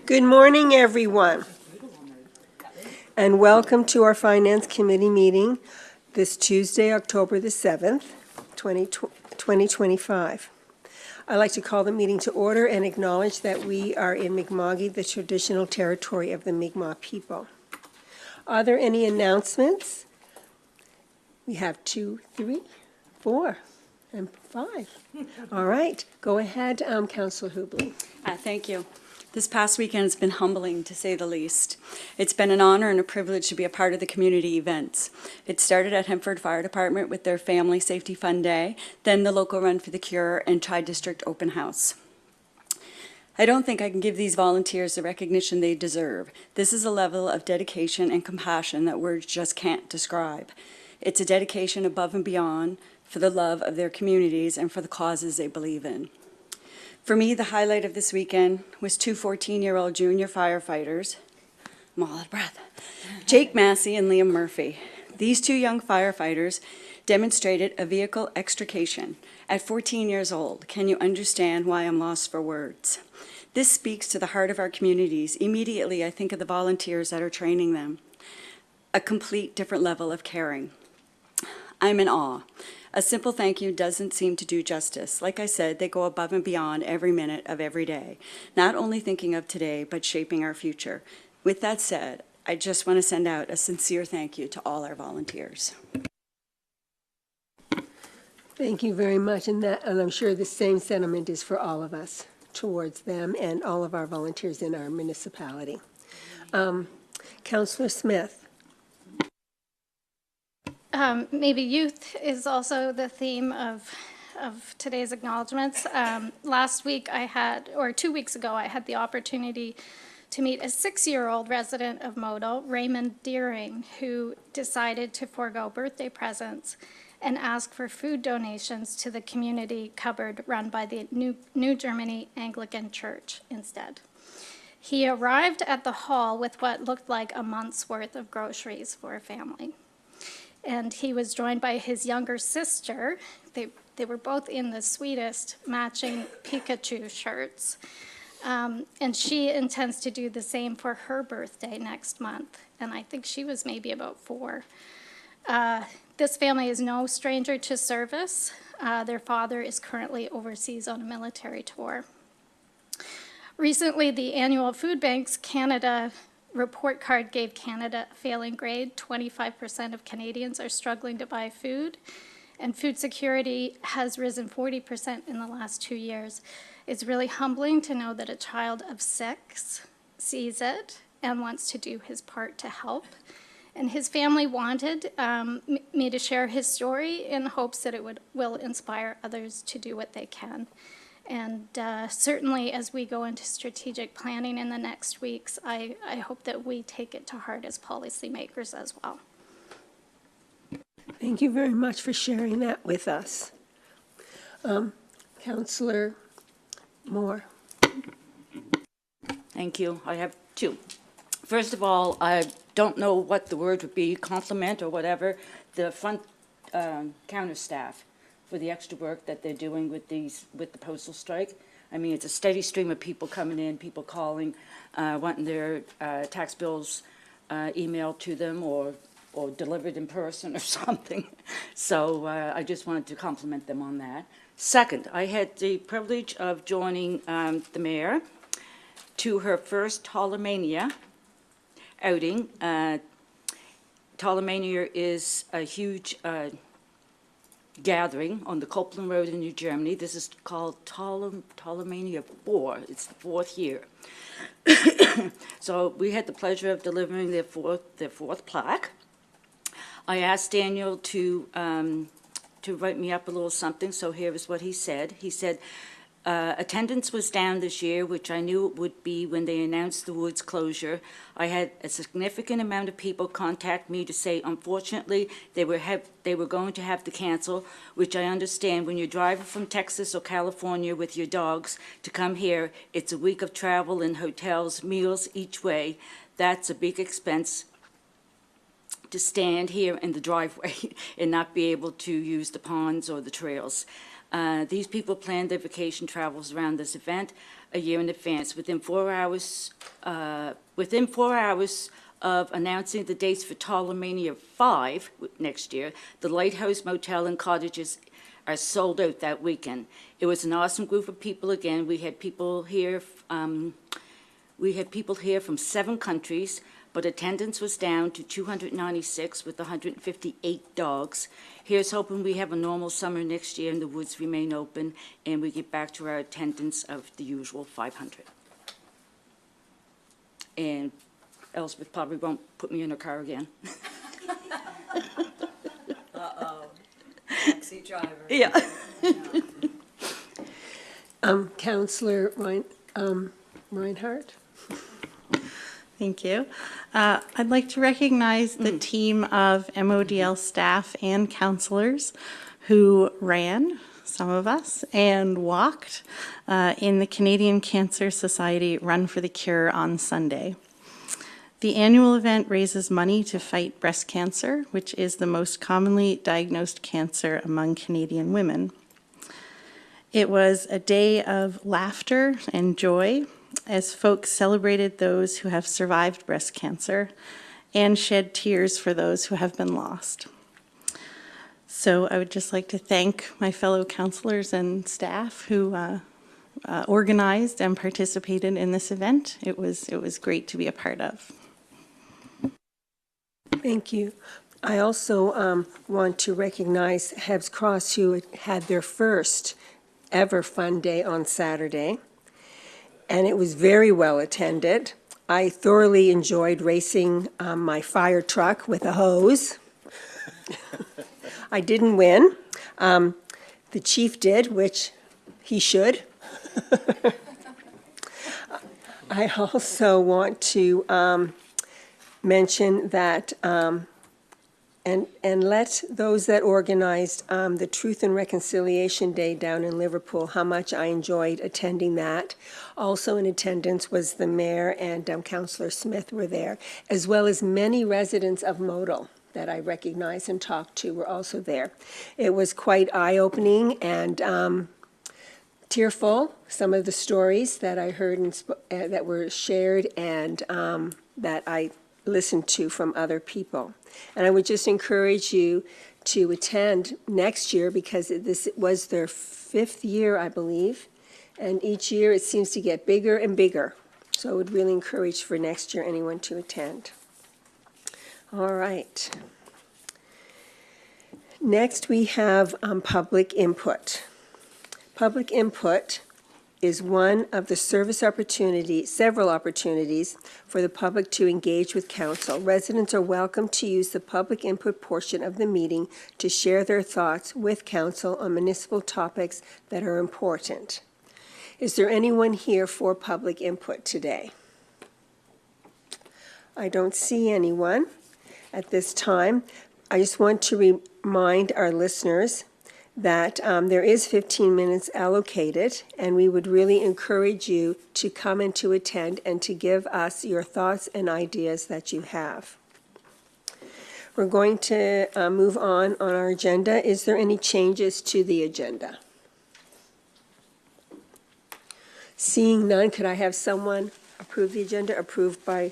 Good morning, everyone, and welcome to our Finance Committee meeting this Tuesday, October the 7th, 2025. I'd like to call the meeting to order and acknowledge that we are in Mi'kma'ki, the traditional territory of the Mi'kmaq people. Are there any announcements? We have 2, 3, 4, and 5. All right, go ahead, Councillor Hubley. Thank you. This past weekend has been humbling, to say the least. It's been an honor and a privilege to be a part of the community events. It started at Hempford Fire Department with their Family Safety Fun Day, then the local Run for the Cure and Tri-District Open House. I don't think I can give these volunteers the recognition they deserve. This is a level of dedication and compassion that words just can't describe. It's a dedication above and beyond for the love of their communities and for the causes they believe in. For me, the highlight of this weekend was 2 14-year-old junior firefighters, I'm all out of breath, Jake Massey and Liam Murphy. These 2 young firefighters demonstrated a vehicle extrication at 14 years old. Can you understand why I'm lost for words? This speaks to the heart of our communities. Immediately, I think of the volunteers that are training them. A complete different level of caring. I'm in awe. A simple thank you doesn't seem to do justice. Like I said, they go above and beyond every minute of every day, not only thinking of today, but shaping our future. With that said, I just want to send out a sincere thank you to all our volunteers. Thank you very much, and I'm sure the same sentiment is for all of us towards them and all of our volunteers in our municipality. Councillor Smith. Maybe youth is also the theme of today's acknowledgements. Last week or 2 weeks ago, I had the opportunity to meet a 6-year-old resident of Modo, Raymond Deering, who decided to forego birthday presents and ask for food donations to the community cupboard run by the New Germany Anglican Church instead. He arrived at the hall with what looked like a month's worth of groceries for a family. And he was joined by his younger sister. They were both in the sweetest matching Pikachu shirts. And she intends to do the same for her birthday next month. And I think she was maybe about 4. This family is no stranger to service. Their father is currently overseas on a military tour. Recently, the annual Food Banks Canada report card gave Canada a failing grade. 25% of Canadians are struggling to buy food, and food security has risen 40% in the last 2 years. It's really humbling to know that a child of 6 sees it and wants to do his part to help. And his family wanted me to share his story in hopes that it will inspire others to do what they can. And certainly as we go into strategic planning in the next weeks, I hope that we take it to heart as policymakers as well. Thank you very much for sharing that with us. Councillor Moore. Thank you. I have 2. First of all, I don't know what the word would be, compliment or whatever, the front counter staff for the extra work that they're doing with the postal strike. I mean, it's a steady stream of people coming in, people calling, wanting their tax bills emailed to them or delivered in person or something. So I just wanted to compliment them on that. Second, I had the privilege of joining the mayor to her first Tollermania outing. Tollermania is a huge gathering on the Copeland Road in New Germany. This is called Tollermania 4. It's the 4th year. So we had the pleasure of delivering their fourth plaque. I asked Daniel to write me up a little something, so here is what he said. He said, attendance was down this year, which I knew it would be when they announced the woods closure. I had a significant amount of people contact me to say, unfortunately, they were going to have to cancel, which I understand. When you're driving from Texas or California with your dogs to come here, it's a week of travel and hotels, meals each way. That's a big expense. to stand here in the driveway and not be able to use the ponds or the trails. These people plan their vacation travels around this event a year in advance. Within 4 hours of announcing the dates for Ptolemy 5 next year, the Lighthouse Motel and Cottages are sold out that weekend. It was an awesome group of people again. We had people here from 7 countries, but attendance was down to 296 with 158 dogs. Here's hoping we have a normal summer next year and the woods remain open and we get back to our attendance of the usual 500. And Elspeth probably won't put me in her car again. Taxi driver. Yeah. Counselor Reinhardt? Thank you. I'd like to recognize the team of MODL staff and counselors who ran, some of us, and walked in the Canadian Cancer Society Run for the Cure on Sunday. The annual event raises money to fight breast cancer, which is the most commonly diagnosed cancer among Canadian women. It was a day of laughter and joy as folks celebrated those who have survived breast cancer and shed tears for those who have been lost. So I would just like to thank my fellow counselors and staff who organized and participated in this event. It was great to be a part of. Thank you. I also want to recognize Hebbs Cross, who had their first ever fun day on Saturday, and it was very well attended. I thoroughly enjoyed racing my fire truck with a hose. I didn't win. The chief did, which he should. I also want to mention that and let those that organized the Truth and Reconciliation Day down in Liverpool, how much I enjoyed attending that. Also in attendance was the mayor and Councillor Smith were there, as well as many residents of Modal that I recognized and talked to were also there. It was quite eye-opening and tearful, some of the stories that I heard and that were shared and that I listened to from other people. And I would just encourage you to attend next year because this was their 5th year, I believe. And each year it seems to get bigger and bigger. So I would really encourage for next year anyone to attend. All right. Next we have public input. Public input is one of the several opportunities for the public to engage with council. Residents are welcome to use the public input portion of the meeting to share their thoughts with council on municipal topics that are important. Is there anyone here for public input today? I don't see anyone at this time. I just want to remind our listeners that there is 15 minutes allocated, and we would really encourage you to come and to attend and to give us your thoughts and ideas that you have. We're going to move on our agenda. Is there any changes to the agenda? Seeing none, could I have someone approve the agenda? Approved by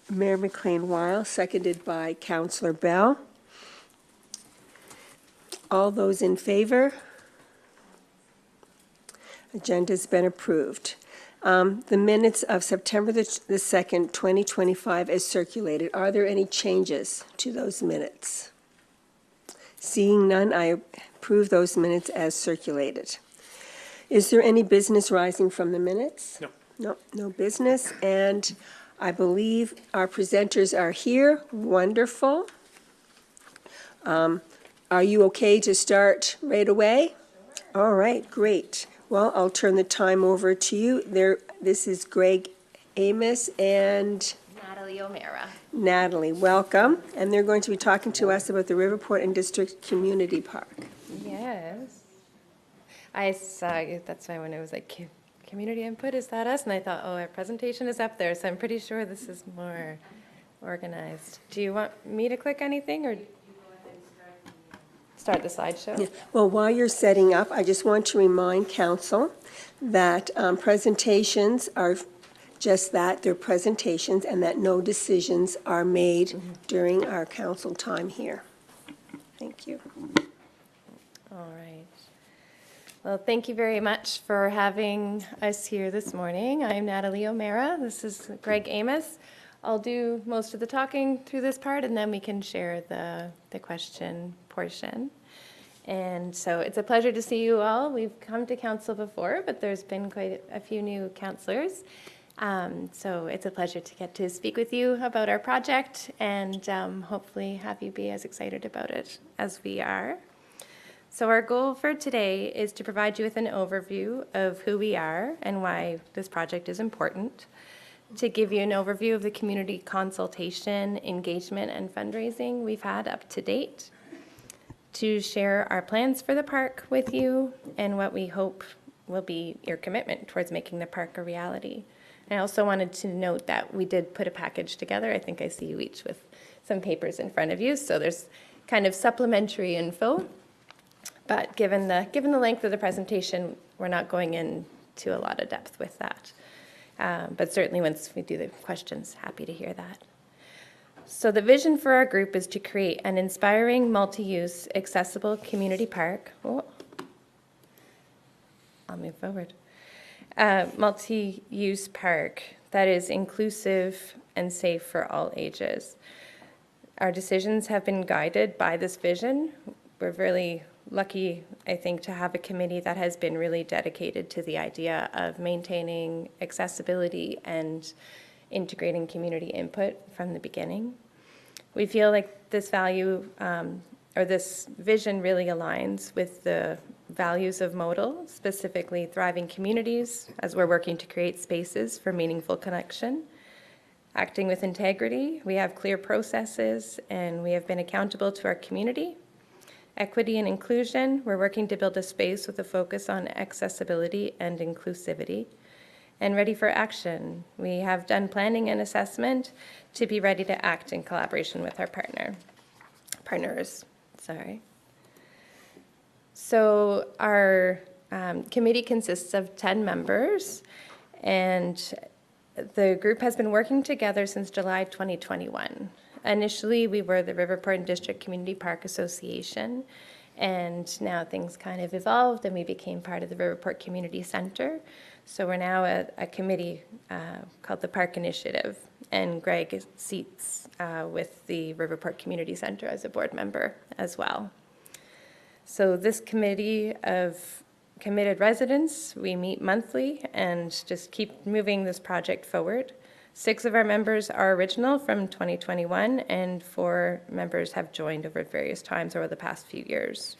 Mayor McLean-Weil, seconded by Councillor Bell. All those in favor? Agenda's been approved. The minutes of September the 2nd, 2025 is circulated. Are there any changes to those minutes? Seeing none, I approve those minutes as circulated. Is there any business rising from the minutes? No. No business. And I believe our presenters are here. Wonderful. Are you okay to start right away? All right, great. Well, I'll turn the time over to you. This is Greg Amos and Natalie O'Mara. Natalie, welcome. And they're going to be talking to us about the Riverport and District Community Park. Yes. I saw, that's why when it was like, community input, is that us? And I thought, oh, our presentation is up there, so I'm pretty sure this is more organized. Do you want me to click anything or start the slideshow? Yeah. Well, while you're setting up, I just want to remind council that presentations are just that, they're presentations, and that no decisions are made during our council time here. Thank you. All right. Well, thank you very much for having us here this morning. I'm Natalie O'Mara. This is Greg Amos. I'll do most of the talking through this part, and then we can share the question portion. And so it's a pleasure to see you all. We've come to council before, but there's been quite a few new councillors. So it's a pleasure to get to speak with you about our project and hopefully have you be as excited about it as we are. So our goal for today is to provide you with an overview of who we are and why this project is important, to give you an overview of the community consultation, engagement, and fundraising we've had up to date, to share our plans for the park with you and what we hope will be your commitment towards making the park a reality. I also wanted to note that we did put a package together. I think I see you each with some papers in front of you, so there's kind of supplementary info. But given the length of the presentation, we're not going into a lot of depth with that. But certainly once we do the questions, happy to hear that. So the vision for our group is to create an inspiring, multi-use, accessible community park. Oh, I'll move forward. Multi-use park that is inclusive and safe for all ages. Our decisions have been guided by this vision. We're really lucky, I think, to have a committee that has been really dedicated to the idea of maintaining accessibility and integrating community input from the beginning. We feel like this value or this vision really aligns with the values of Modal, specifically thriving communities, as we're working to create spaces for meaningful connection. Acting with integrity, we have clear processes and we have been accountable to our community. Equity and inclusion, we're working to build a space with a focus on accessibility and inclusivity. And ready for action, we have done planning and assessment to be ready to act in collaboration with our partners. So our committee consists of 10 members, and the group has been working together since July 2021. Initially, we were the Riverport and District Community Park Association, and now things kind of evolved and we became part of the Riverport Community Center. So we're now a committee called the Park Initiative, and Greg seats with the Riverport Community Center as a board member as well. So this committee of committed residents, we meet monthly and just keep moving this project forward. 6 of our members are original from 2021, and 4 members have joined over various times over the past few years.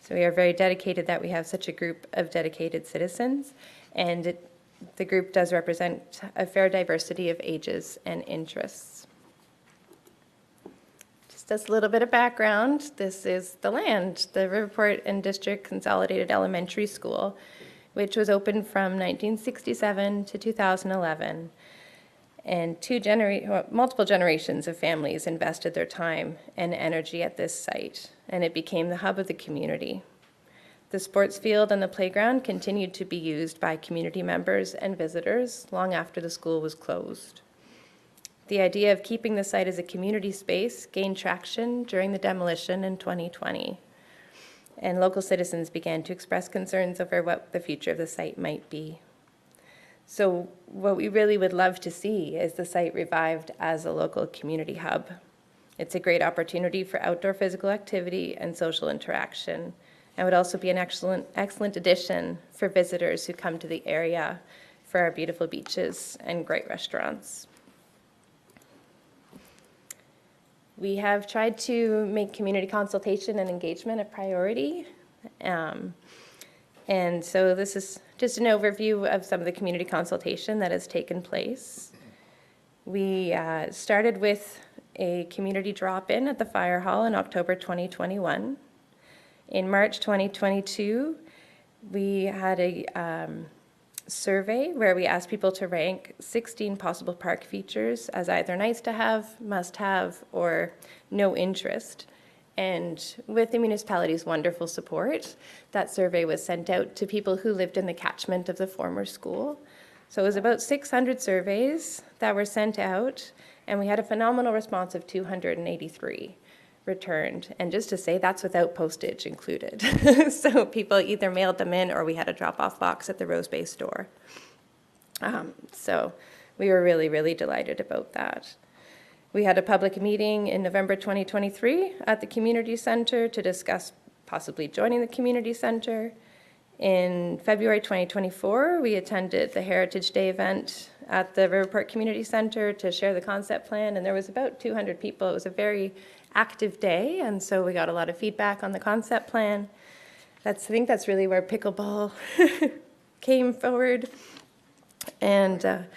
So we are very dedicated that we have such a group of dedicated citizens, and the group does represent a fair diversity of ages and interests. Just as a little bit of background, this is the land, the Riverport and District Consolidated Elementary School, which was opened from 1967 to 2011. And multiple generations of families invested their time and energy at this site, and it became the hub of the community. The sports field and the playground continued to be used by community members and visitors long after the school was closed. The idea of keeping the site as a community space gained traction during the demolition in 2020, and local citizens began to express concerns over what the future of the site might be. So what we really would love to see is the site revived as a local community hub. It's a great opportunity for outdoor physical activity and social interaction, and would also be an excellent addition for visitors who come to the area for our beautiful beaches and great restaurants. We have tried to make community consultation and engagement a priority. And so this is just an overview of some of the community consultation that has taken place. We started with a community drop-in at the Fire Hall in October 2021. In March 2022, we had a survey where we asked people to rank 16 possible park features as either nice to have, must have, or no interest. And with the municipality's wonderful support, that survey was sent out to people who lived in the catchment of the former school. So it was about 600 surveys that were sent out, and we had a phenomenal response of 283 returned. And just to say, that's without postage included. So people either mailed them in or we had a drop-off box at the Rose Bay store. So we were really, really delighted about that. We had a public meeting in November 2023 at the community center to discuss possibly joining the community center. In February 2024, we attended the Heritage Day event at the Riverport Community Center to share the concept plan, and there was about 200 people. It was a very active day, and so we got a lot of feedback on the concept plan. I think that's really where pickleball came forward. And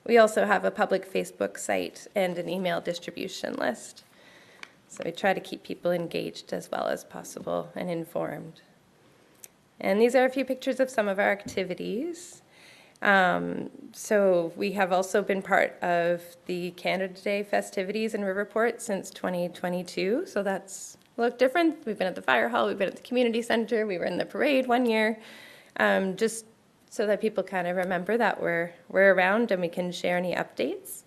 we also have a public Facebook site and an email distribution list. So we try to keep people engaged as well as possible and informed. And these are a few pictures of some of our activities. So we have also been part of the Canada Day festivities in Riverport since 2022. So that's looked different. We've been at the fire hall, we've been at the community center, we were in the parade one year, just so that people kind of remember that we're around and we can share any updates.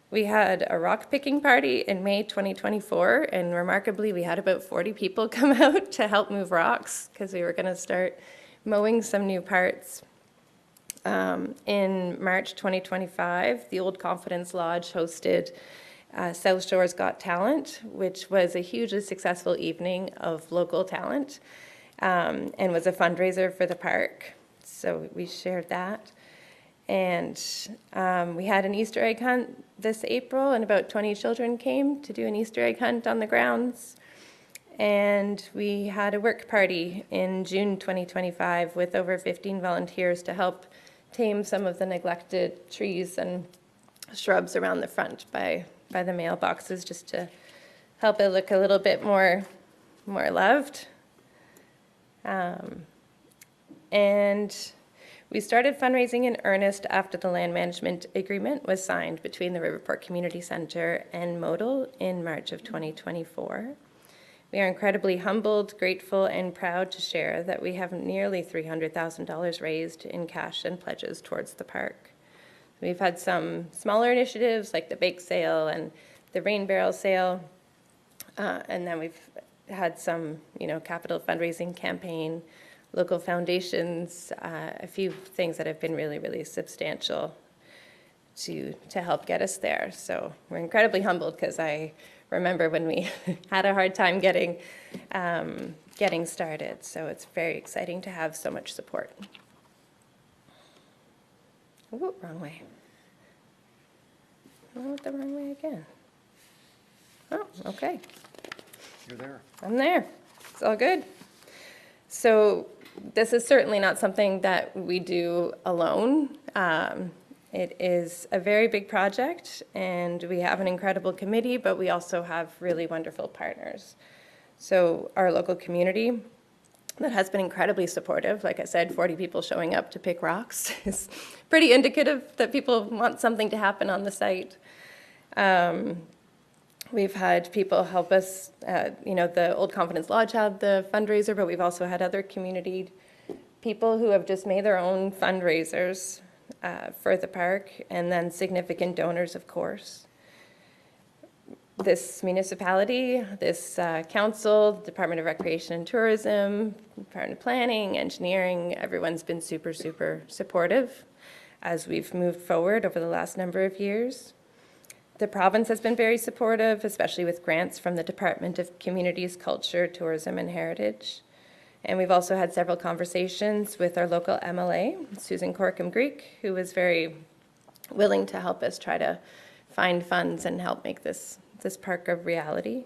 We had a rock picking party in May 2024, and remarkably, we had about 40 people come out to help move rocks because we were going to start mowing some new parts. In March 2025, the Old Confidence Lodge hosted South Shore's Got Talent, which was a hugely successful evening of local talent and was a fundraiser for the park. So we shared that. And we had an Easter egg hunt this April, and about 20 children came to do an Easter egg hunt on the grounds. And we had a work party in June 2025 with over 15 volunteers to help tame some of the neglected trees and shrubs around the front by the mailboxes, just to help it look a little bit more loved. And we started fundraising in earnest after the land management agreement was signed between the Riverport Community Center and Modal in March of 2024. We are incredibly humbled, grateful, and proud to share that we have nearly $300,000 raised in cash and pledges towards the park. We've had some smaller initiatives like the bake sale and the rain barrel sale, and then we've had some, capital fundraising campaign, local foundations, a few things that have been really, really substantial to help get us there. So we're incredibly humbled because I remember when we had a hard time getting started. So it's very exciting to have so much support. Oh, wrong way. I went the wrong way again. Oh, okay. You're there. I'm there. It's all good. So this is certainly not something that we do alone. It is a very big project, and we have an incredible committee, but we also have really wonderful partners. So our local community that has been incredibly supportive, like I said, 40 people showing up to pick rocks is pretty indicative that people want something to happen on the site. We've had people help us, the Old Confidence Lodge had the fundraiser, but we've also had other community people who have just made their own fundraisers for the park, and then significant donors, of course. This municipality, this council, Department of Recreation and Tourism, Department of Planning, Engineering, everyone's been super, super supportive as we've moved forward over the last number of years. The province has been very supportive, especially with grants from the Department of Communities, Culture, Tourism, and Heritage. And we've also had several conversations with our local MLA, Susan Corkum-Greek, who was very willing to help us try to find funds and help make this park a reality.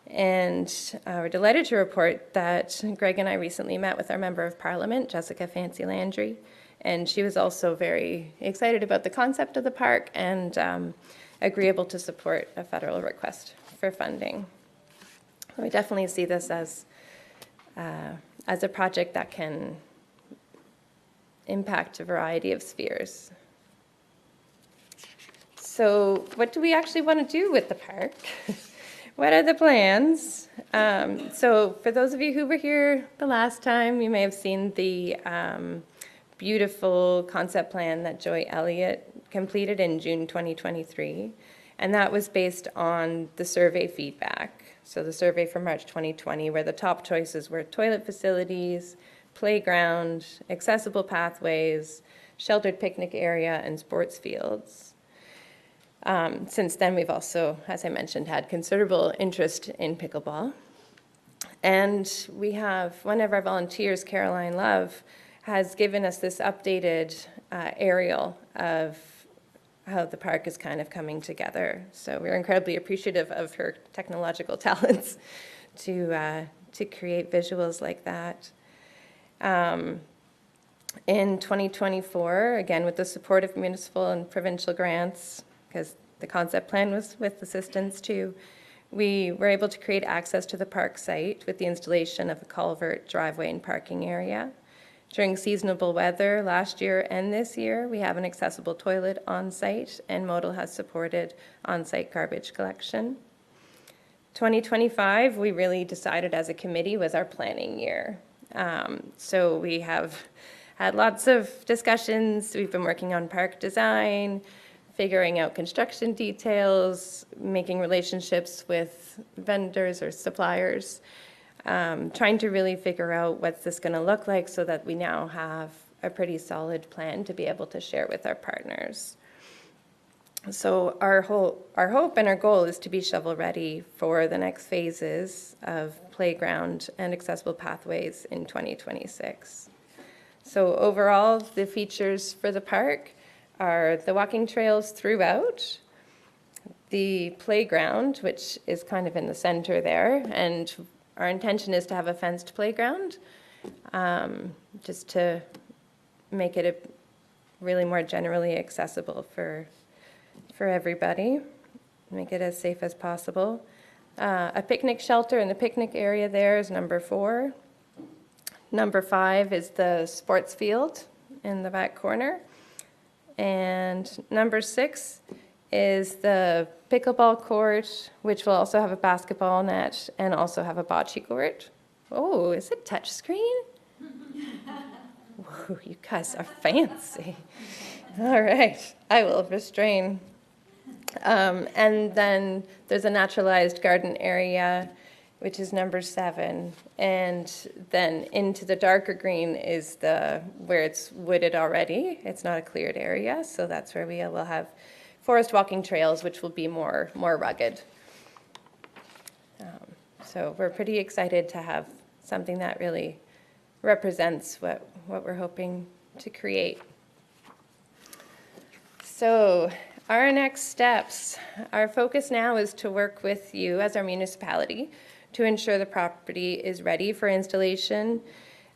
And we're delighted to report that Greg and I recently met with our Member of Parliament, Jessica Fancy Landry, and she was also very excited about the concept of the park and agreeable to support a federal request for funding. We definitely see this as a project that can impact a variety of spheres. So what do we actually want to do with the park? What are the plans? So for those of you who were here the last time, you may have seen the beautiful concept plan that Joy Elliott completed in June 2023. And that was based on the survey feedback. So the survey from March 2020, where the top choices were toilet facilities, playground, accessible pathways, sheltered picnic area, and sports fields. Since then, we've also, as I mentioned, had considerable interest in pickleball. And we have one of our volunteers, Caroline Love, has given us this updated aerial of how the park is kind of coming together. So we're incredibly appreciative of her technological talents to create visuals like that. In 2024, again, with the support of municipal and provincial grants, because the concept plan was with assistance too, we were able to create access to the park site with the installation of a culvert, driveway, and parking area. During seasonable weather last year and this year, we have an accessible toilet on site, and Modal has supported on-site garbage collection. 2025, we really decided as a committee was our planning year. So we have had lots of discussions. We've been working on park design, figuring out construction details, making relationships with vendors or suppliers, trying to really figure out what's this going to look like so that we now have a pretty solid plan to be able to share with our partners. So our hope and our goal is to be shovel-ready for the next phases of playground and accessible pathways in 2026. So overall, the features for the park are the walking trails throughout, the playground, which is kind of in the center there, and our intention is to have a fenced playground, just to make it a really more generally accessible for everybody, make it as safe as possible. A picnic shelter in the picnic area there is number 4. Number 5 is the sports field in the back corner. And number 6 is the pickleball court, which will also have a basketball net and also have a bocce court. Oh, is it touchscreen? Whoa, you guys are fancy. All right, I will restrain. And then there's a naturalized garden area, which is number 7. And then into the darker green is where it's wooded already. It's not a cleared area, so that's where we will have forest walking trails, which will be more rugged. So we're pretty excited to have something that really represents what we're hoping to create. So our next steps, our focus now is to work with you as our municipality to ensure the property is ready for installation,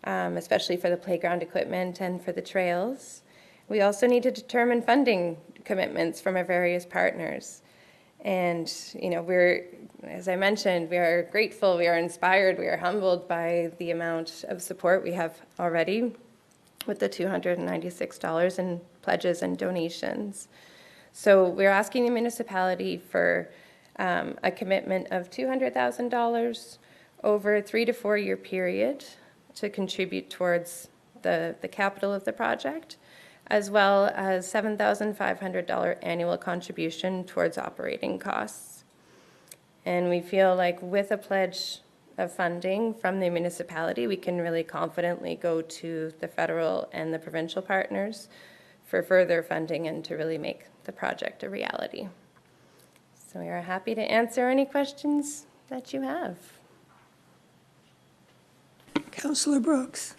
especially for the playground equipment and for the trails. We also need to determine funding commitments from our various partners. And, as I mentioned, we are grateful, we are inspired, we are humbled by the amount of support we have already with the $296 in pledges and donations. So we're asking the municipality for a commitment of $200,000 over a 3 to 4 year period to contribute towards the capital of the project, as well as $7,500 annual contribution towards operating costs. And we feel like with a pledge of funding from the municipality, we can really confidently go to the federal and the provincial partners for further funding and to really make the project a reality. So we are happy to answer any questions that you have. Councillor Brooks.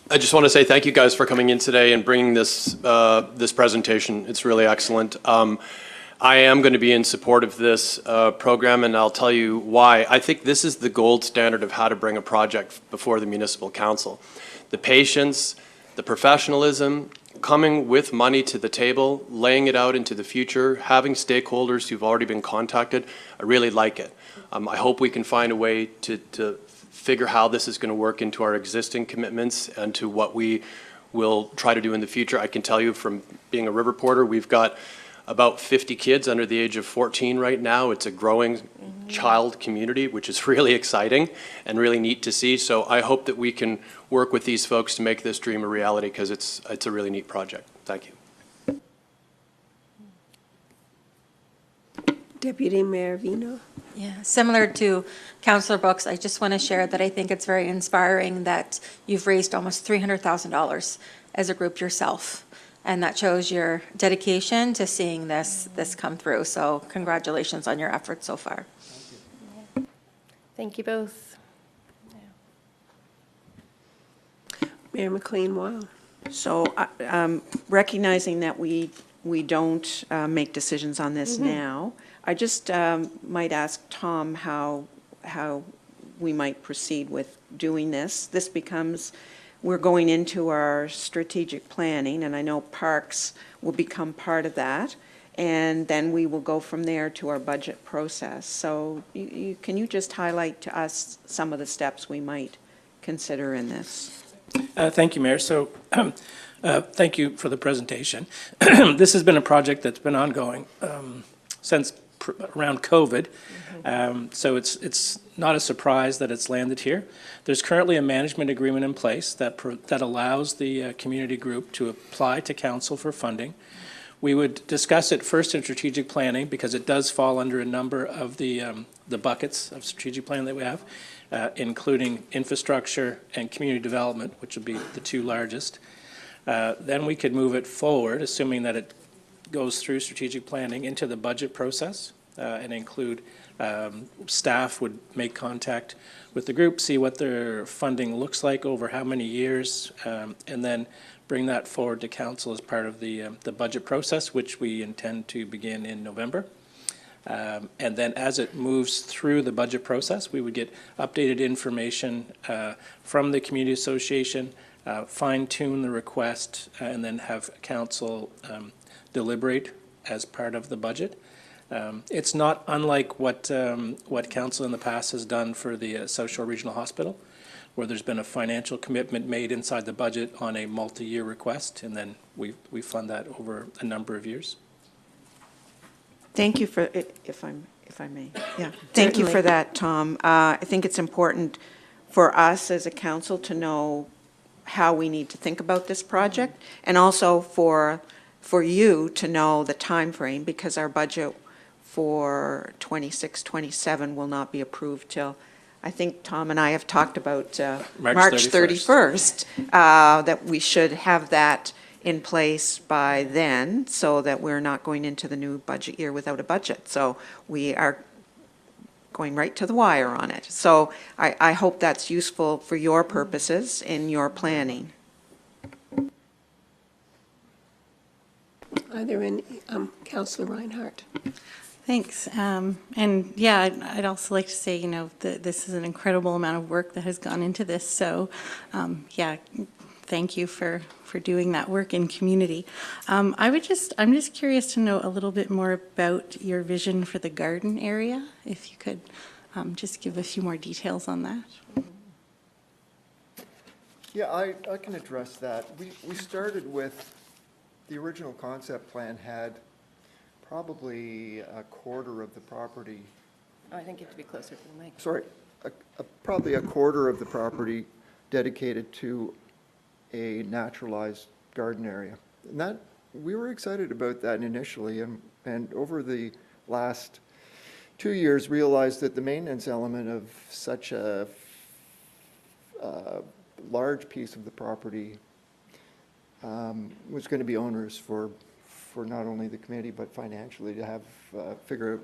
I just want to say thank you guys for coming in today and bringing this presentation. It's really excellent. I am going to be in support of this program, and I'll tell you why. I think this is the gold standard of how to bring a project before the municipal council. The patience, the professionalism, coming with money to the table, laying it out into the future, having stakeholders who've already been contacted. I really like it. I hope we can find a way to figure how this is going to work into our existing commitments and to what we will try to do in the future. I can tell you from being a river porter, we've got about 50 kids under the age of 14 right now. It's a growing child community, which is really exciting and really neat to see. So I hope that we can work with these folks to make this dream a reality, because it's a really neat project. Thank you. Deputy Mayor Vino. Yeah, similar to Councillor Brooks, I just want to share that I think it's very inspiring that you've raised almost $300,000 as a group yourself. And that shows your dedication to seeing this come through. So congratulations on your efforts so far. Thank you both. Mayor McLean, wow. So recognizing that we don't make decisions on this now, I just might ask Tom how we might proceed with doing this. This becomes, we're going into our strategic planning, and I know parks will become part of that, and then we will go from there to our budget process. So can you just highlight to us some of the steps we might consider in this? Thank you, Mayor. So thank you for the presentation. This has been a project that's been ongoing since around COVID. So it's not a surprise that it's landed here. There's currently a management agreement in place that allows the community group to apply to council for funding. We would discuss it first in strategic planning, because it does fall under a number of the buckets of strategic plan that we have, including infrastructure and community development, which would be the two largest. Then we could move it forward, assuming that it goes through strategic planning, into the budget process, and include staff would make contact with the group, see what their funding looks like over how many years, and then bring that forward to council as part of the budget process, which we intend to begin in November. And then as it moves through the budget process, we would get updated information from the community association, fine-tune the request, and then have council deliberate as part of the budget. It's not unlike what council in the past has done for the South Shore Regional Hospital, where there's been a financial commitment made inside the budget on a multi-year request, and then we fund that over a number of years. Thank you for, if I may, yeah. Thank you for that, Tom. I think it's important for us as a council to know how we need to think about this project, and also for you to know the time frame, because our budget for 26-27 will not be approved till, I think Tom and I have talked about March 31st, that we should have that in place by then, so that we're not going into the new budget year without a budget. So we are going right to the wire on it. So I hope that's useful for your purposes in your planning. Are there any, Councillor Reinhardt? Thanks. And yeah, I'd also like to say, this is an incredible amount of work that has gone into this. So yeah, thank you for doing that work in community. I'm just curious to know a little bit more about your vision for the garden area, if you could just give a few more details on that. Yeah, I can address that. We started with, the original concept plan had probably a quarter of the property. Oh, I think you have to be closer to the mic. Sorry, probably a quarter of the property dedicated to a naturalized garden area. And that, we were excited about that initially, and over the last 2 years realized that the maintenance element of such a large piece of the property was going to be onerous for not only the committee, but financially, to have figure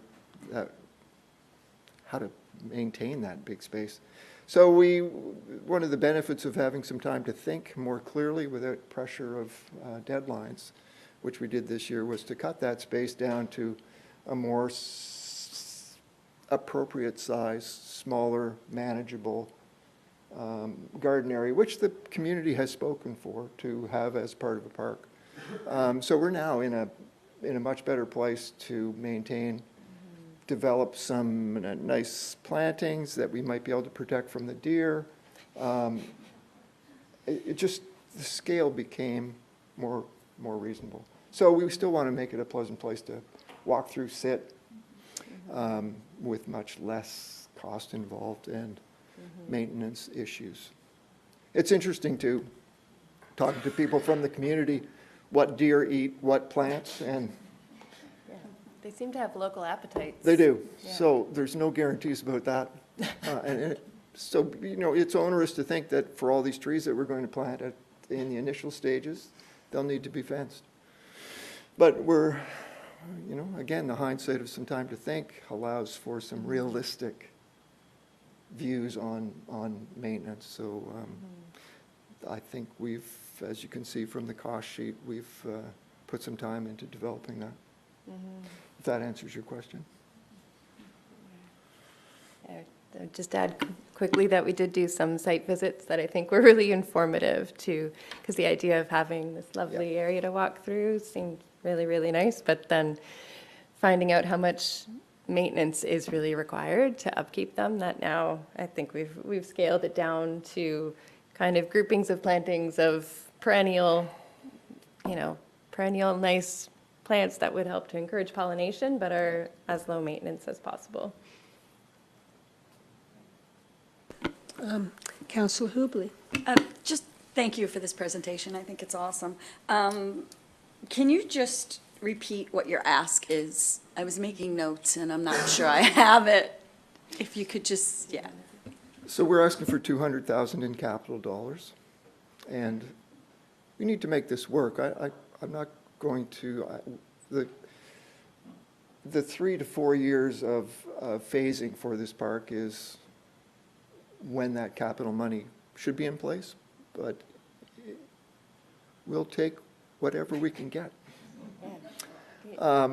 out how to maintain that big space. So one of the benefits of having some time to think more clearly without pressure of deadlines, which we did this year, was to cut that space down to a more appropriate size, smaller, manageable garden area, which the community has spoken for to have as part of a park. So we're now in a much better place to maintain develop some nice plantings that we might be able to protect from the deer. It just, the scale became more reasonable. So we still want to make it a pleasant place to walk through, sit, with much less cost involved and maintenance issues. It's interesting too, talking to people from the community, what deer eat what plants, and They seem to have local appetites. they do. Yeah. So there's no guarantees about that. So, you know, it's onerous to think that for all these trees that we're going to plant in the initial stages, they'll need to be fenced. But we're, you know, again, the hindsight of some time to think allows for some realistic views on maintenance. So I think we've, as you can see from the cost sheet, we've put some time into developing that. If that answers your question. I'll just add quickly that we did do some site visits that I think were really informative too, because the idea of having this lovely area to walk through seemed really, really nice, but then finding out how much maintenance is really required to upkeep them, that now I think we've scaled it down to kind of groupings of plantings of perennial, you know, perennial nice plants that would help to encourage pollination, but are as low maintenance as possible. Councillor Hubley. Just thank you for this presentation. I think it's awesome. Can you just repeat what your ask is? I was making notes and I'm not sure I have it. If you could just, yeah. So we're asking for 200,000 in capital dollars, and we need to make this work. I'm not going to, the 3 to 4 years of phasing for this park is when that capital money should be in place, but we'll take whatever we can get. Yeah,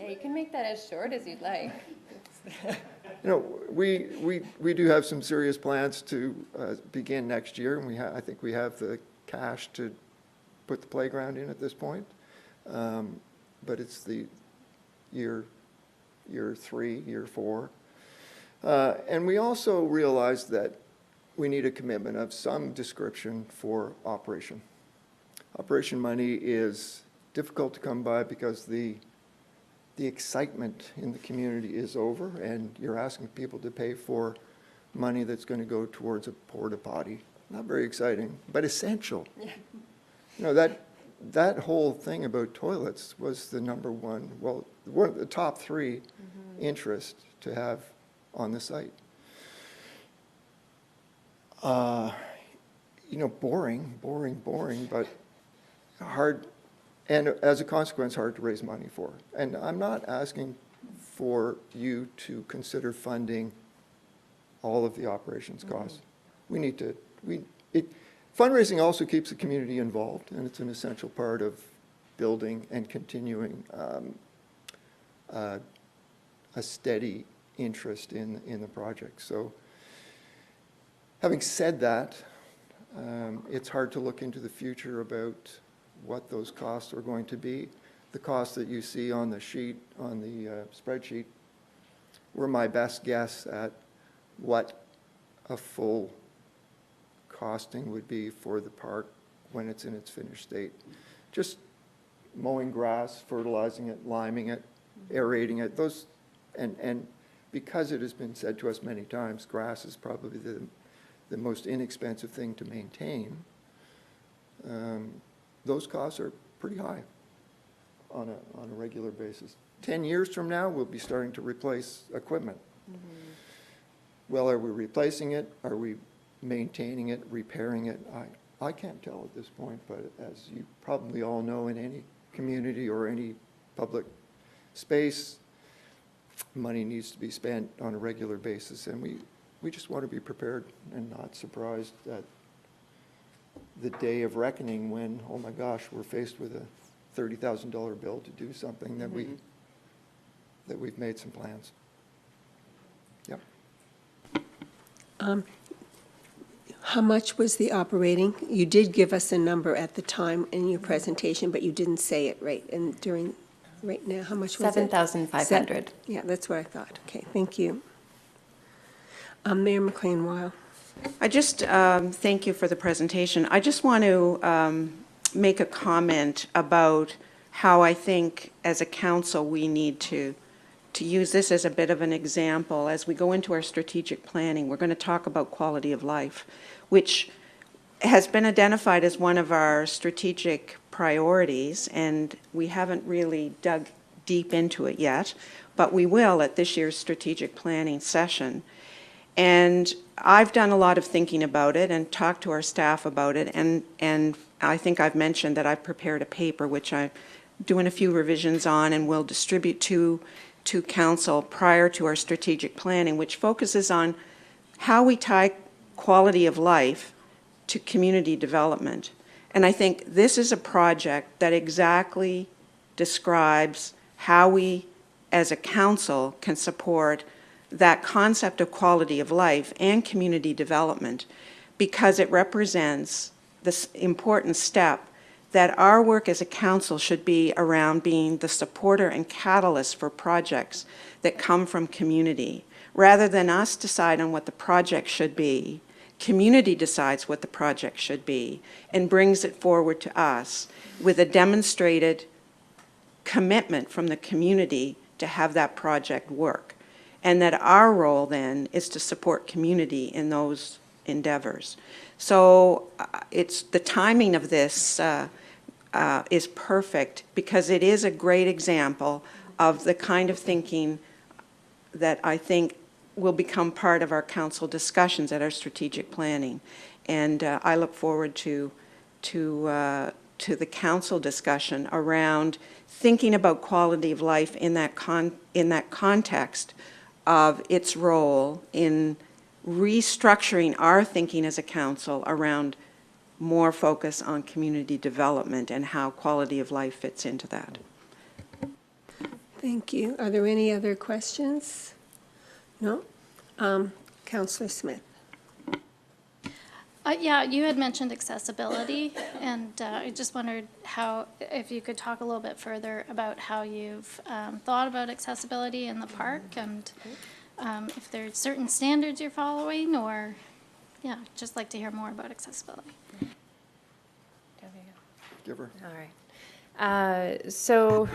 you can make that as short as you'd like. You know, we do have some serious plans to begin next year, and I think we have the cash to put the playground in at this point. But it's the year 3, year 4. And we also realized that we need a commitment of some description for operation. Operation money is difficult to come by because the excitement in the community is over, and you're asking people to pay for money that's going to go towards a porta potty. Not very exciting, but essential. Yeah. You know, that whole thing about toilets was the number one, well, one of the top 3 interest to have on the site. You know, boring, but hard, and as a consequence, hard to raise money for. And I'm not asking for you to consider funding all of the operations costs. We need to, fundraising also keeps the community involved, and it's an essential part of building and continuing a steady interest in the project. So having said that, it's hard to look into the future about what those costs are going to be. The costs that you see on the sheet, on the spreadsheet, were my best guess at what a full costing would be for the park when it's in its finished state. Just mowing grass, fertilizing it, liming it, aerating it, those, and because it has been said to us many times, grass is probably the most inexpensive thing to maintain. Those costs are pretty high on a regular basis. 10 years from now, we'll be starting to replace equipment. Well, are we replacing it? Are we maintaining it, repairing it? I can't tell at this point, but as you probably all know, in any community or any public space, money needs to be spent on a regular basis, and we just want to be prepared and not surprised at the day of reckoning when, oh my gosh, we're faced with a $30,000 bill to do something that we've made some plans. Yep. How much was the operating? You did give us a number at the time in your presentation, but you didn't say it right. And during, right now? How much was it? 7,500. Yeah, that's what I thought. Okay, thank you. Mayor McLean Weil. I just, thank you for the presentation. I just want to make a comment about how I think as a council we need to use this as a bit of an example. As we go into our strategic planning, we're going to talk about quality of life, which has been identified as one of our strategic priorities, and we haven't really dug deep into it yet, but we will at this year's strategic planning session. And I've done a lot of thinking about it and talked to our staff about it, and I think I've mentioned that I've prepared a paper which I'm doing a few revisions on and will distribute to council prior to our strategic planning, which focuses on how we tie quality of life to community development. And I think this is a project that exactly describes how we as a council can support that concept of quality of life and community development, because it represents this important step that our work as a council should be around being the supporter and catalyst for projects that come from community. Rather than us decide on what the project should be, community decides what the project should be and brings it forward to us with a demonstrated commitment from the community to have that project work. And that our role then is to support community in those endeavors. So it's the timing of this is perfect, because it is a great example of the kind of thinking that I think will become part of our council discussions at our strategic planning. And I look forward to the council discussion around thinking about quality of life in that context of its role in restructuring our thinking as a council around more focus on community development and how quality of life fits into that. Thank you. Are there any other questions? No? Councillor Smith. Yeah, you had mentioned accessibility, and I just wondered if you could talk a little bit further about how you've thought about accessibility in the park, and if there's certain standards you're following, or, yeah, just like to hear more about accessibility. Give her. All right. So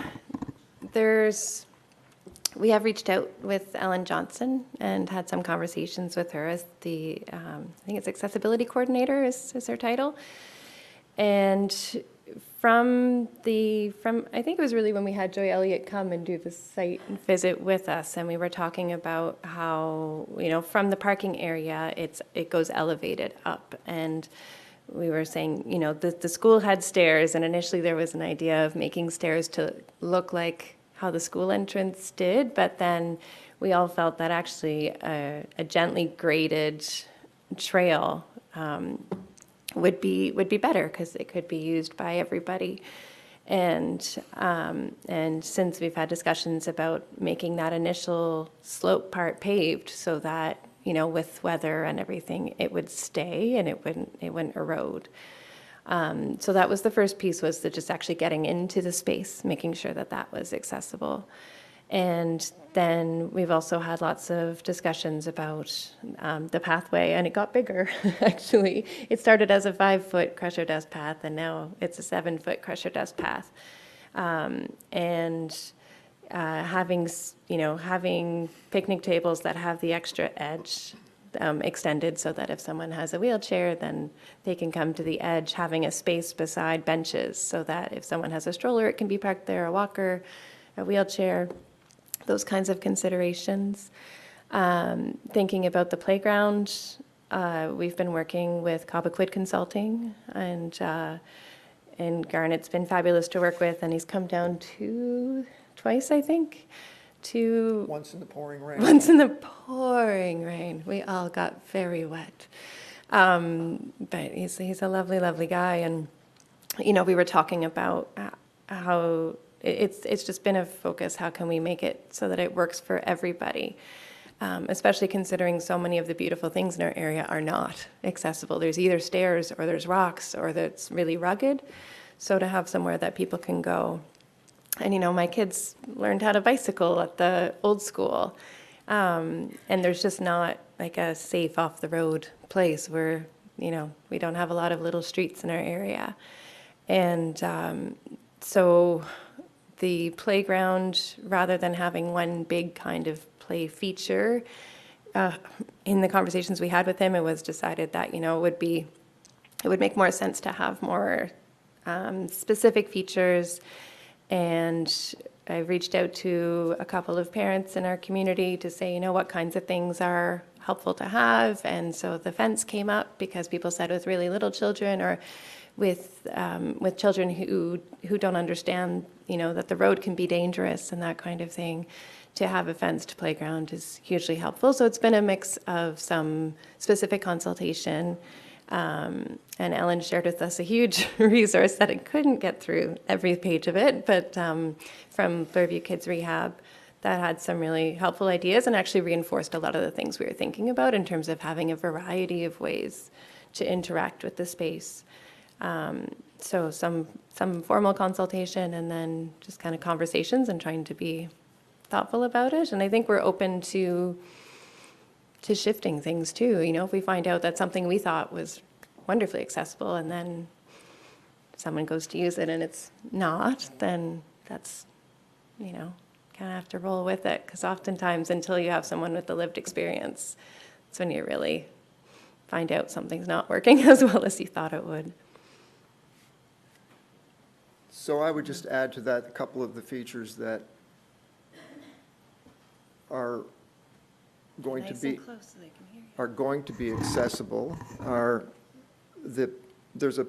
we have reached out with Ellen Johnson and had some conversations with her as the, I think it's accessibility coordinator is her title. And from I think it was really when we had Joy Elliott come and do the site visit with us, and we were talking about how, from the parking area, it goes elevated up. And we were saying, the school had stairs, and initially there was an idea of making stairs to look like how the school entrance did, but then we all felt that actually a gently graded trail would be better, because it could be used by everybody. And since we've had discussions about making that initial slope part paved so that, with weather and everything, it would stay and it wouldn't erode. So that was the first piece, was just actually getting into the space, making sure that was accessible. And then we've also had lots of discussions about the pathway, and it got bigger, actually. It started as a 5-foot crusher dust path, and now it's a 7-foot crusher dust path. Having picnic tables that have the extra edge extended, so that if someone has a wheelchair, then they can come to the edge, having a space beside benches, so that if someone has a stroller, it can be parked there, a walker, a wheelchair, those kinds of considerations. Thinking about the playground, we've been working with Cobequid Consulting, and Garnett's been fabulous to work with, and he's come down twice, I think, Once in the pouring rain. Once in the pouring rain. We all got very wet. But he's a lovely, lovely guy. And, we were talking about how it's just been a focus. How can we make it so that it works for everybody? Especially considering so many of the beautiful things in our area are not accessible. There's either stairs or there's rocks or that's really rugged. So to have somewhere that people can go And, you know, my kids learned how to bicycle at the old school. And there's just not like a safe off the road place where, you know, we don't have a lot of little streets in our area. And so the playground, rather than having one big kind of play feature, in the conversations we had with him, it was decided that, you know, it would make more sense to have more specific features. And I've reached out to a couple of parents in our community to say, you know, what kinds of things are helpful to have. And so the fence came up because people said with really little children or with children who don't understand, you know, that the road can be dangerous and that kind of thing, to have a fenced playground is hugely helpful. So it's been a mix of some specific consultation. And Ellen shared with us a huge resource that it couldn't get through every page of it, but from Fairview Kids Rehab, that had some really helpful ideas and actually reinforced a lot of the things we were thinking about in terms of having a variety of ways to interact with the space. So some formal consultation and then just kind of conversations and trying to be thoughtful about it. And I think we're open to shifting things too. You know, if we find out that something we thought was wonderfully accessible and then someone goes to use it and it's not, then that's, you know, kind of have to roll with it. Because oftentimes until you have someone with the lived experience, that's when you really find out something's not working as well as you thought it would. So I would just add to that a couple of the features that are going to be accessible. There's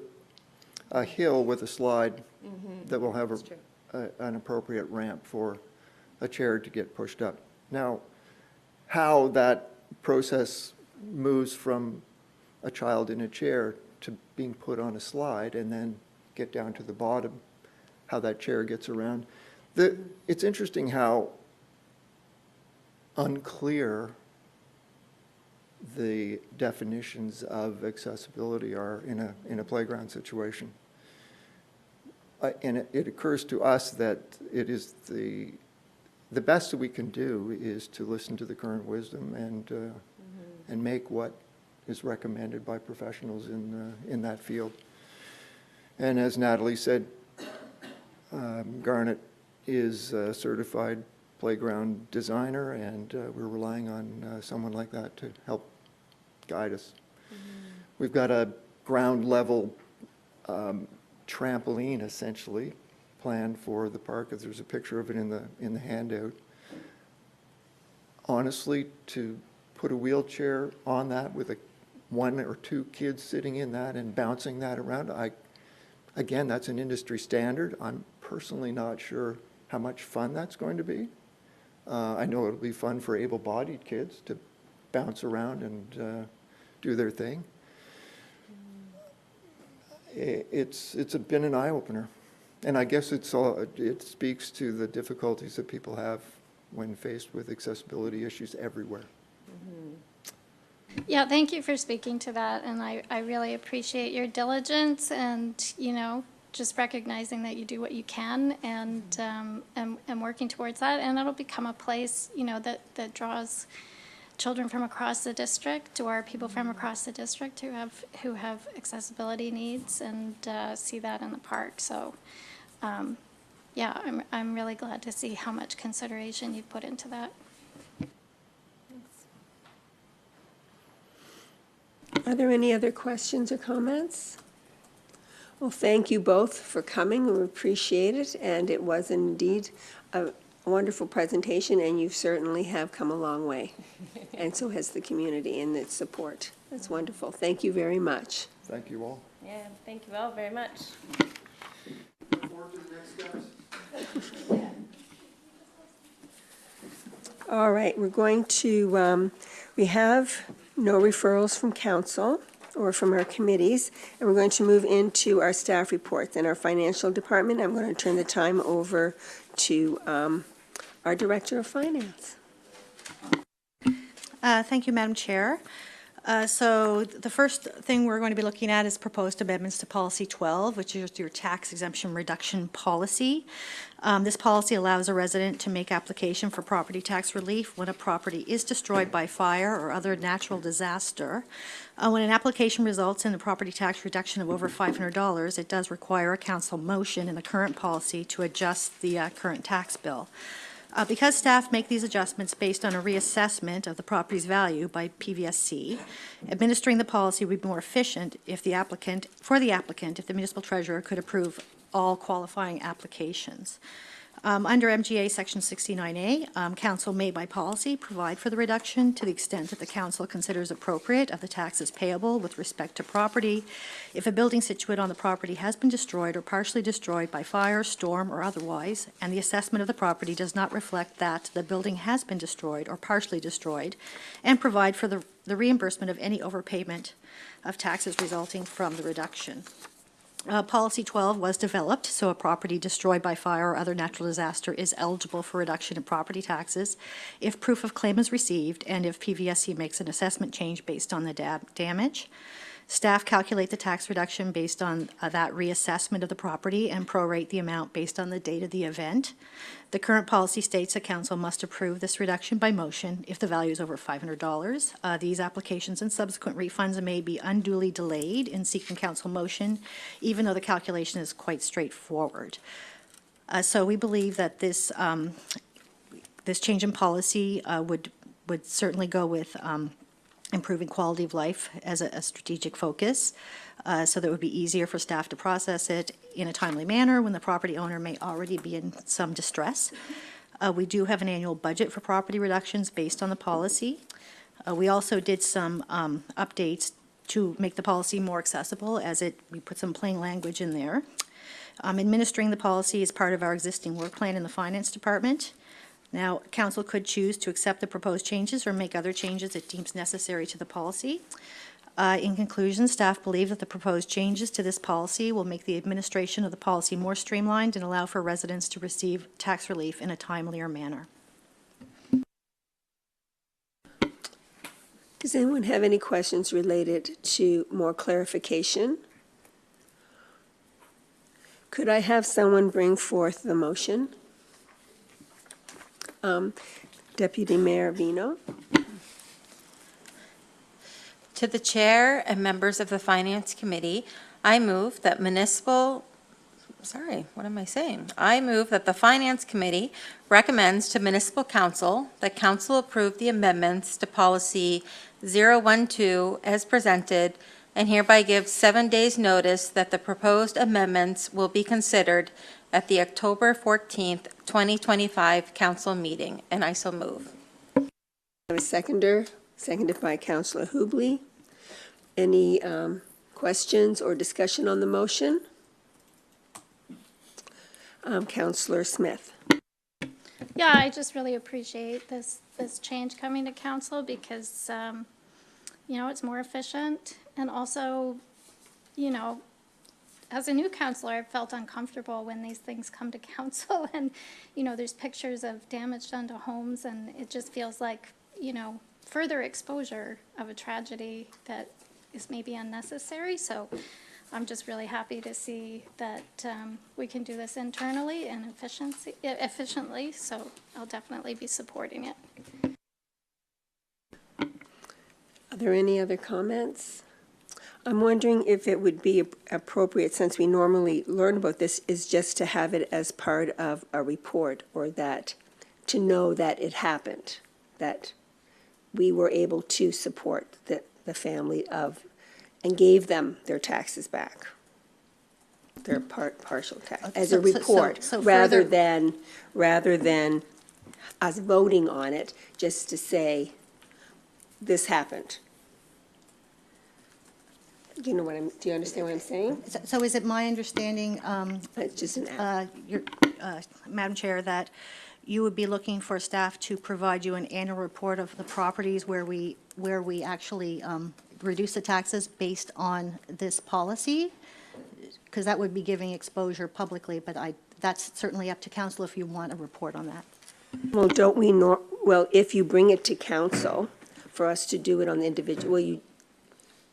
a hill with a slide that will have an appropriate ramp for a chair to get pushed up. Now, how that process moves from a child in a chair to being put on a slide and then get down to the bottom, how that chair gets around. It's interesting how unclear the definitions of accessibility are in a playground situation. And it occurs to us that it is the best that we can do is to listen to the current wisdom and make what is recommended by professionals in that field. And as Natalie said, Garnet is a certified playground designer, and we're relying on someone like that to help guide us. We've got a ground level trampoline essentially planned for the park. There's a picture of it in the handout. Honestly, to put a wheelchair on that with one or two kids sitting in that and bouncing that around, again, that's an industry standard. I'm personally not sure how much fun that's going to be. I know it'll be fun for able-bodied kids to bounce around and do their thing. It's been an eye-opener. And I guess it speaks to the difficulties that people have when faced with accessibility issues everywhere. Yeah, thank you for speaking to that, and I really appreciate your diligence and, you know, just recognizing that you do what you can and working towards that, and it'll become a place, you know, that draws children from across the district or people from across the district who have accessibility needs and see that in the park. So, yeah, I'm really glad to see how much consideration you've put into that. Are there any other questions or comments? Well, thank you both for coming. We appreciate it, and it was indeed a wonderful presentation, and you certainly have come a long way, and so has the community in its support. That's wonderful. Thank you very much. Thank you all. Yeah, thank you all very much. Look forward to the next steps. All right, we're going to, we have no referrals from council or from our committees, and we're going to move into our staff reports. In our financial department, I'm going to turn the time over to our Director of Finance. Thank you, Madam Chair. So the first thing we're going to be looking at is proposed amendments to Policy 12, which is your tax exemption reduction policy. This policy allows a resident to make application for property tax relief when a property is destroyed by fire or other natural disaster. When an application results in a property tax reduction of over $500, it does require a council motion in the current policy to adjust the current tax bill. Because staff make these adjustments based on a reassessment of the property's value by PVSC, administering the policy would be more efficient if the applicant, if the municipal treasurer could approve all qualifying applications. Under MGA Section 69A, council may by policy provide for the reduction to the extent that the council considers appropriate of the taxes payable with respect to property if a building situate on the property has been destroyed or partially destroyed by fire, storm, or otherwise, and the assessment of the property does not reflect that the building has been destroyed or partially destroyed, and provide for the reimbursement of any overpayment of taxes resulting from the reduction. Policy 12 was developed so a property destroyed by fire or other natural disaster is eligible for reduction in property taxes if proof of claim is received and if PVSC makes an assessment change based on the damage. Staff calculate the tax reduction based on that reassessment of the property and prorate the amount based on the date of the event. The current policy states that council must approve this reduction by motion if the value is over $500. These applications and subsequent refunds may be unduly delayed in seeking council motion, even though the calculation is quite straightforward. So we believe that this change in policy would certainly go with improving quality of life as a strategic focus, so that it would be easier for staff to process it in a timely manner when the property owner may already be in some distress. We do have an annual budget for property reductions based on the policy. We also did some updates to make the policy more accessible, as we put some plain language in there. Administering the policy is part of our existing work plan in the Finance Department. Now, council could choose to accept the proposed changes or make other changes it deems necessary to the policy. In conclusion, staff believe that the proposed changes to this policy will make the administration of the policy more streamlined and allow for residents to receive tax relief in a timelier manner. Does anyone have any questions related to more clarification? Could I have someone bring forth the motion? Deputy Mayor Vino. To the chair and members of the Finance Committee, I move that I move that the Finance Committee recommends to Municipal Council that Council approve the amendments to Policy 012 as presented and hereby gives 7 days' notice that the proposed amendments will be considered at the October 14th, 2025 council meeting, and I so move. I have a seconder, seconded by Councillor Hubley. Any questions or discussion on the motion? Councillor Smith. Yeah, I just really appreciate this change coming to council because, it's more efficient, and also, as a new councillor, I've felt uncomfortable when these things come to council and, there's pictures of damage done to homes, and it just feels like, further exposure of a tragedy that is maybe unnecessary. So I'm just really happy to see that we can do this internally and efficiently, so I'll definitely be supporting it. Are there any other comments? I'm wondering if it would be appropriate, since we normally learn about this, is just to have it as part of a report, or that, to know that it happened, that we were able to support the family of, and gave them their taxes back, their partial tax, as a report, rather than us voting on it, just to say, this happened. Do you understand what I'm saying? So is it my understanding, It's just an Madam Chair, that you would be looking for staff to provide you an annual report of the properties where we actually reduce the taxes based on this policy? Because that would be giving exposure publicly, but that's certainly up to council if you want a report on that. Well, don't we well, if you bring it to council for us to do it on the individual,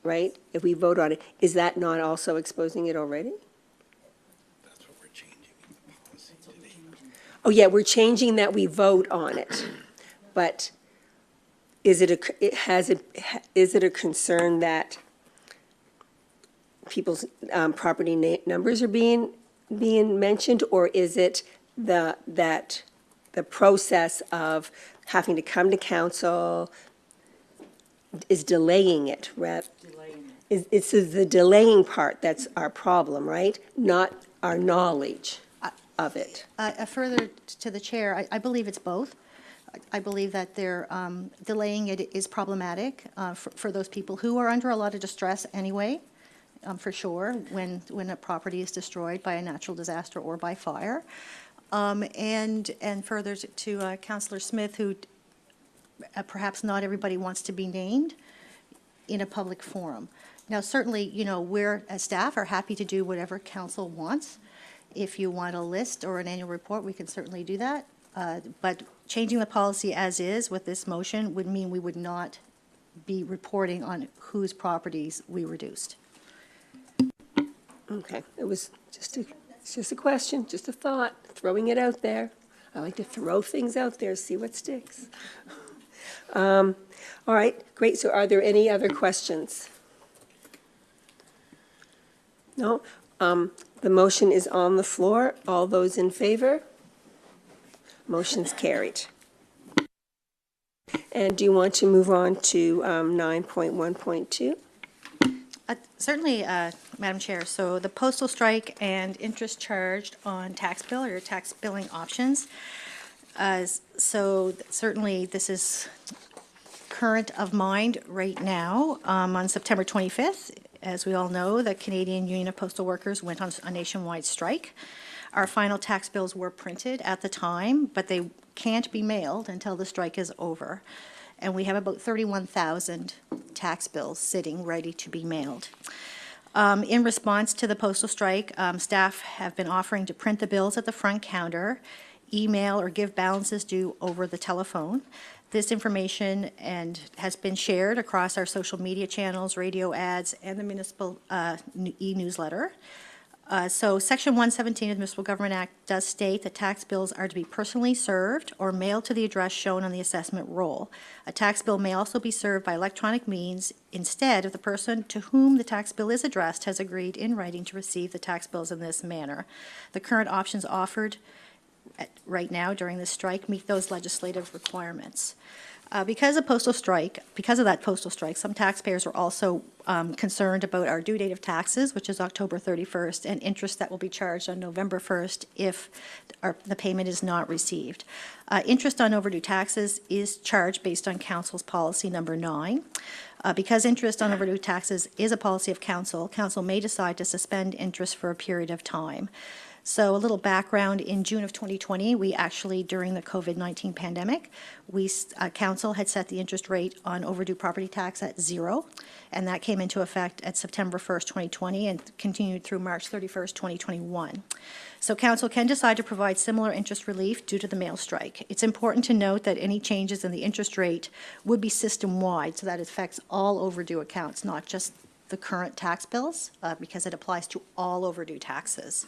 right? If we vote on it, is that not also exposing it already? Oh, yeah, we're changing that we vote on it, but is it is it a concern that people's property numbers are being mentioned, or is it that the process of having to come to council is delaying it? It's the delaying part that's our problem, right? Not our knowledge of it. Further to the chair, I believe it's both. I believe that they're delaying it is problematic for those people who are under a lot of distress anyway, for sure, when a property is destroyed by a natural disaster or by fire. And further to Councillor Smith, who perhaps not everybody wants to be named in a public forum. Now, certainly, you know, we're, as staff, are happy to do whatever council wants. If you want a list or an annual report, we can certainly do that. But changing the policy as is with this motion would mean we would not be reporting on whose properties we reduced. Okay, it was just a question, just a thought, throwing it out there. I like to throw things out there, see what sticks. All right, great. So are there any other questions? No? The motion is on the floor. All those in favor? Motion's carried. And do you want to move on to 9.1.2? Certainly, Madam Chair. So the postal strike and interest charged on tax bill or tax billing options. So certainly this is current of mind right now. On September 25th, as we all know, the Canadian Union of Postal Workers went on a nationwide strike. Our final tax bills were printed at the time, but they can't be mailed until the strike is over. And we have about 31,000 tax bills sitting ready to be mailed. In response to the postal strike, staff have been offering to print the bills at the front counter, email or give balances due over the telephone. This information has been shared across our social media channels, radio ads, and the municipal e-newsletter. So Section 117 of the Municipal Government Act does state that tax bills are to be personally served or mailed to the address shown on the assessment roll. A tax bill may also be served by electronic means instead if the person to whom the tax bill is addressed has agreed in writing to receive the tax bills in this manner. The current options offered right now during this strike meet those legislative requirements. Because of that postal strike, some taxpayers are also concerned about our due date of taxes, which is October 31st, and interest that will be charged on November 1st if the payment is not received. Interest on overdue taxes is charged based on Council's policy number 9. Because interest on overdue taxes is a policy of Council, Council may decide to suspend interest for a period of time. So a little background, in June of 2020, we actually, during the COVID-19 pandemic, Council had set the interest rate on overdue property tax at 0, and that came into effect at September 1st, 2020, and continued through March 31st, 2021. So Council can decide to provide similar interest relief due to the mail strike. It's important to note that any changes in the interest rate would be system-wide, so that affects all overdue accounts, not just the current tax bills, because it applies to all overdue taxes.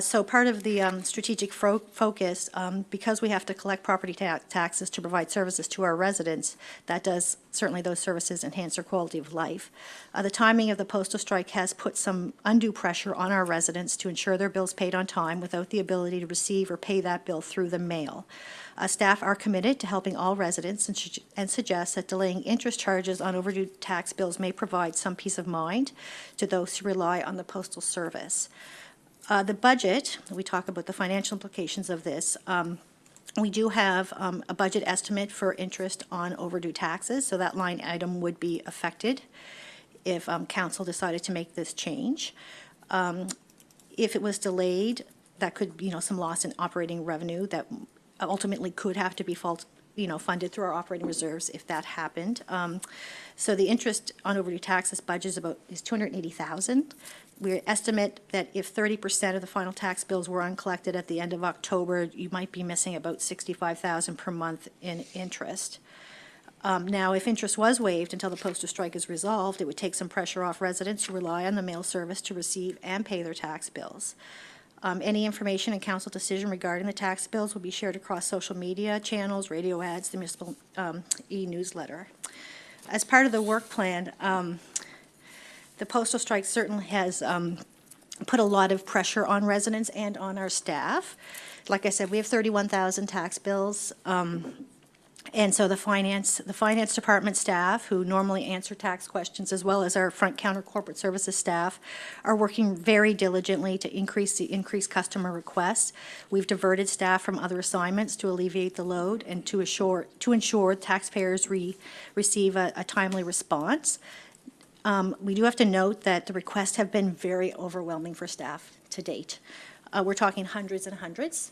So part of the strategic focus, because we have to collect property taxes to provide services to our residents, that does, certainly those services enhance their quality of life. The timing of the postal strike has put some undue pressure on our residents to ensure their bills paid on time without the ability to receive or pay that bill through the mail. Staff are committed to helping all residents and suggest that delaying interest charges on overdue tax bills may provide some peace of mind to those who rely on the postal service. The budget, we talk about the financial implications of this. We do have a budget estimate for interest on overdue taxes, so that line item would be affected if Council decided to make this change. If it was delayed, that could, some loss in operating revenue that ultimately could have to be funded through our operating reserves if that happened. So the interest on overdue taxes budget is $280,000. We estimate that if 30% of the final tax bills were uncollected at the end of October, you might be missing about $65,000 per month in interest. Now, if interest was waived until the postal strike is resolved, it would take some pressure off residents who rely on the mail service to receive and pay their tax bills. Any information and council decision regarding the tax bills will be shared across social media channels, radio ads, the municipal e-newsletter. As part of the work plan, the postal strike certainly has put a lot of pressure on residents and on our staff. Like I said, we have 31,000 tax bills. And so the finance department staff, who normally answer tax questions, as well as our front counter corporate services staff, are working very diligently to increase customer requests. We've diverted staff from other assignments to alleviate the load and to ensure taxpayers receive a timely response. We do have to note that the requests have been very overwhelming for staff to date. We're talking hundreds and hundreds.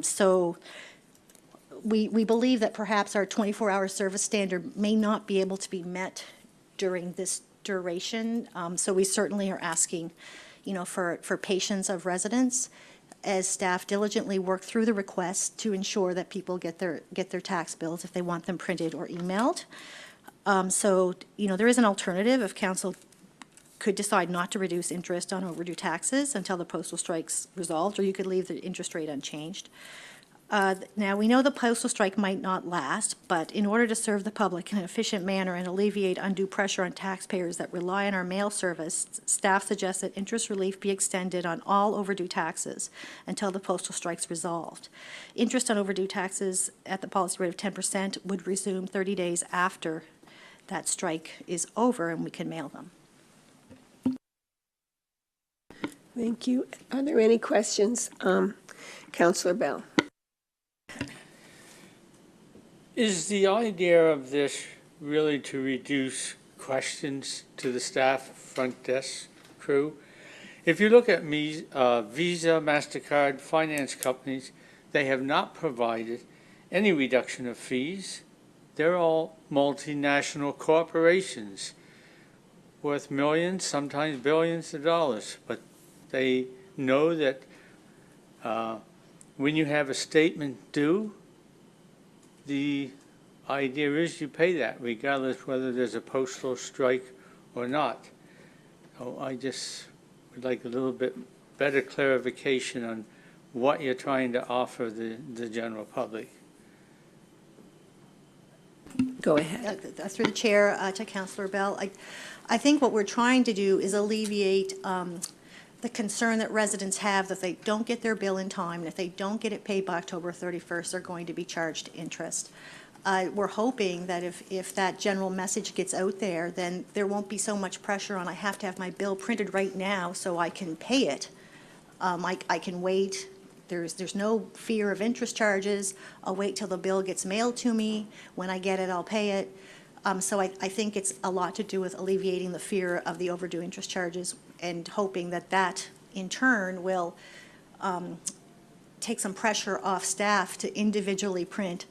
So we believe that perhaps our 24-hour service standard may not be able to be met during this duration. So we certainly are asking, for patience of residents as staff diligently work through the requests to ensure that people get their tax bills if they want them printed or emailed. So, there is an alternative if council could decide not to reduce interest on overdue taxes until the postal strike's resolved, or you could leave the interest rate unchanged. Now, we know the postal strike might not last, but in order to serve the public in an efficient manner and alleviate undue pressure on taxpayers that rely on our mail service, staff suggests that interest relief be extended on all overdue taxes until the postal strike's resolved. Interest on overdue taxes at the policy rate of 10% would resume 30 days after that strike is over and we can mail them. Thank you. Are there any questions? Councillor Bell. Is the idea of this really to reduce questions to the staff front desk crew? If you look at Visa, MasterCard, finance companies, they have not provided any reduction of fees. They're all multinational corporations worth millions, sometimes billions of dollars, but they know that when you have a statement due, the idea is you pay that regardless whether there's a postal strike or not. So I just would like a little bit better clarification on what you're trying to offer the general public. Go ahead. Through the chair to Councillor Bell, I think what we're trying to do is alleviate the concern that residents have that they don't get their bill in time, and if they don't get it paid by October 31st, they're going to be charged interest. We're hoping that if that general message gets out there, then there won't be so much pressure on I have to have my bill printed right now so I can pay it. I can wait. There's no fear of interest charges. I'll wait till the bill gets mailed to me. When I get it, I'll pay it. So I think it's a lot to do with alleviating the fear of the overdue interest charges and hoping that that, in turn, will take some pressure off staff to individually print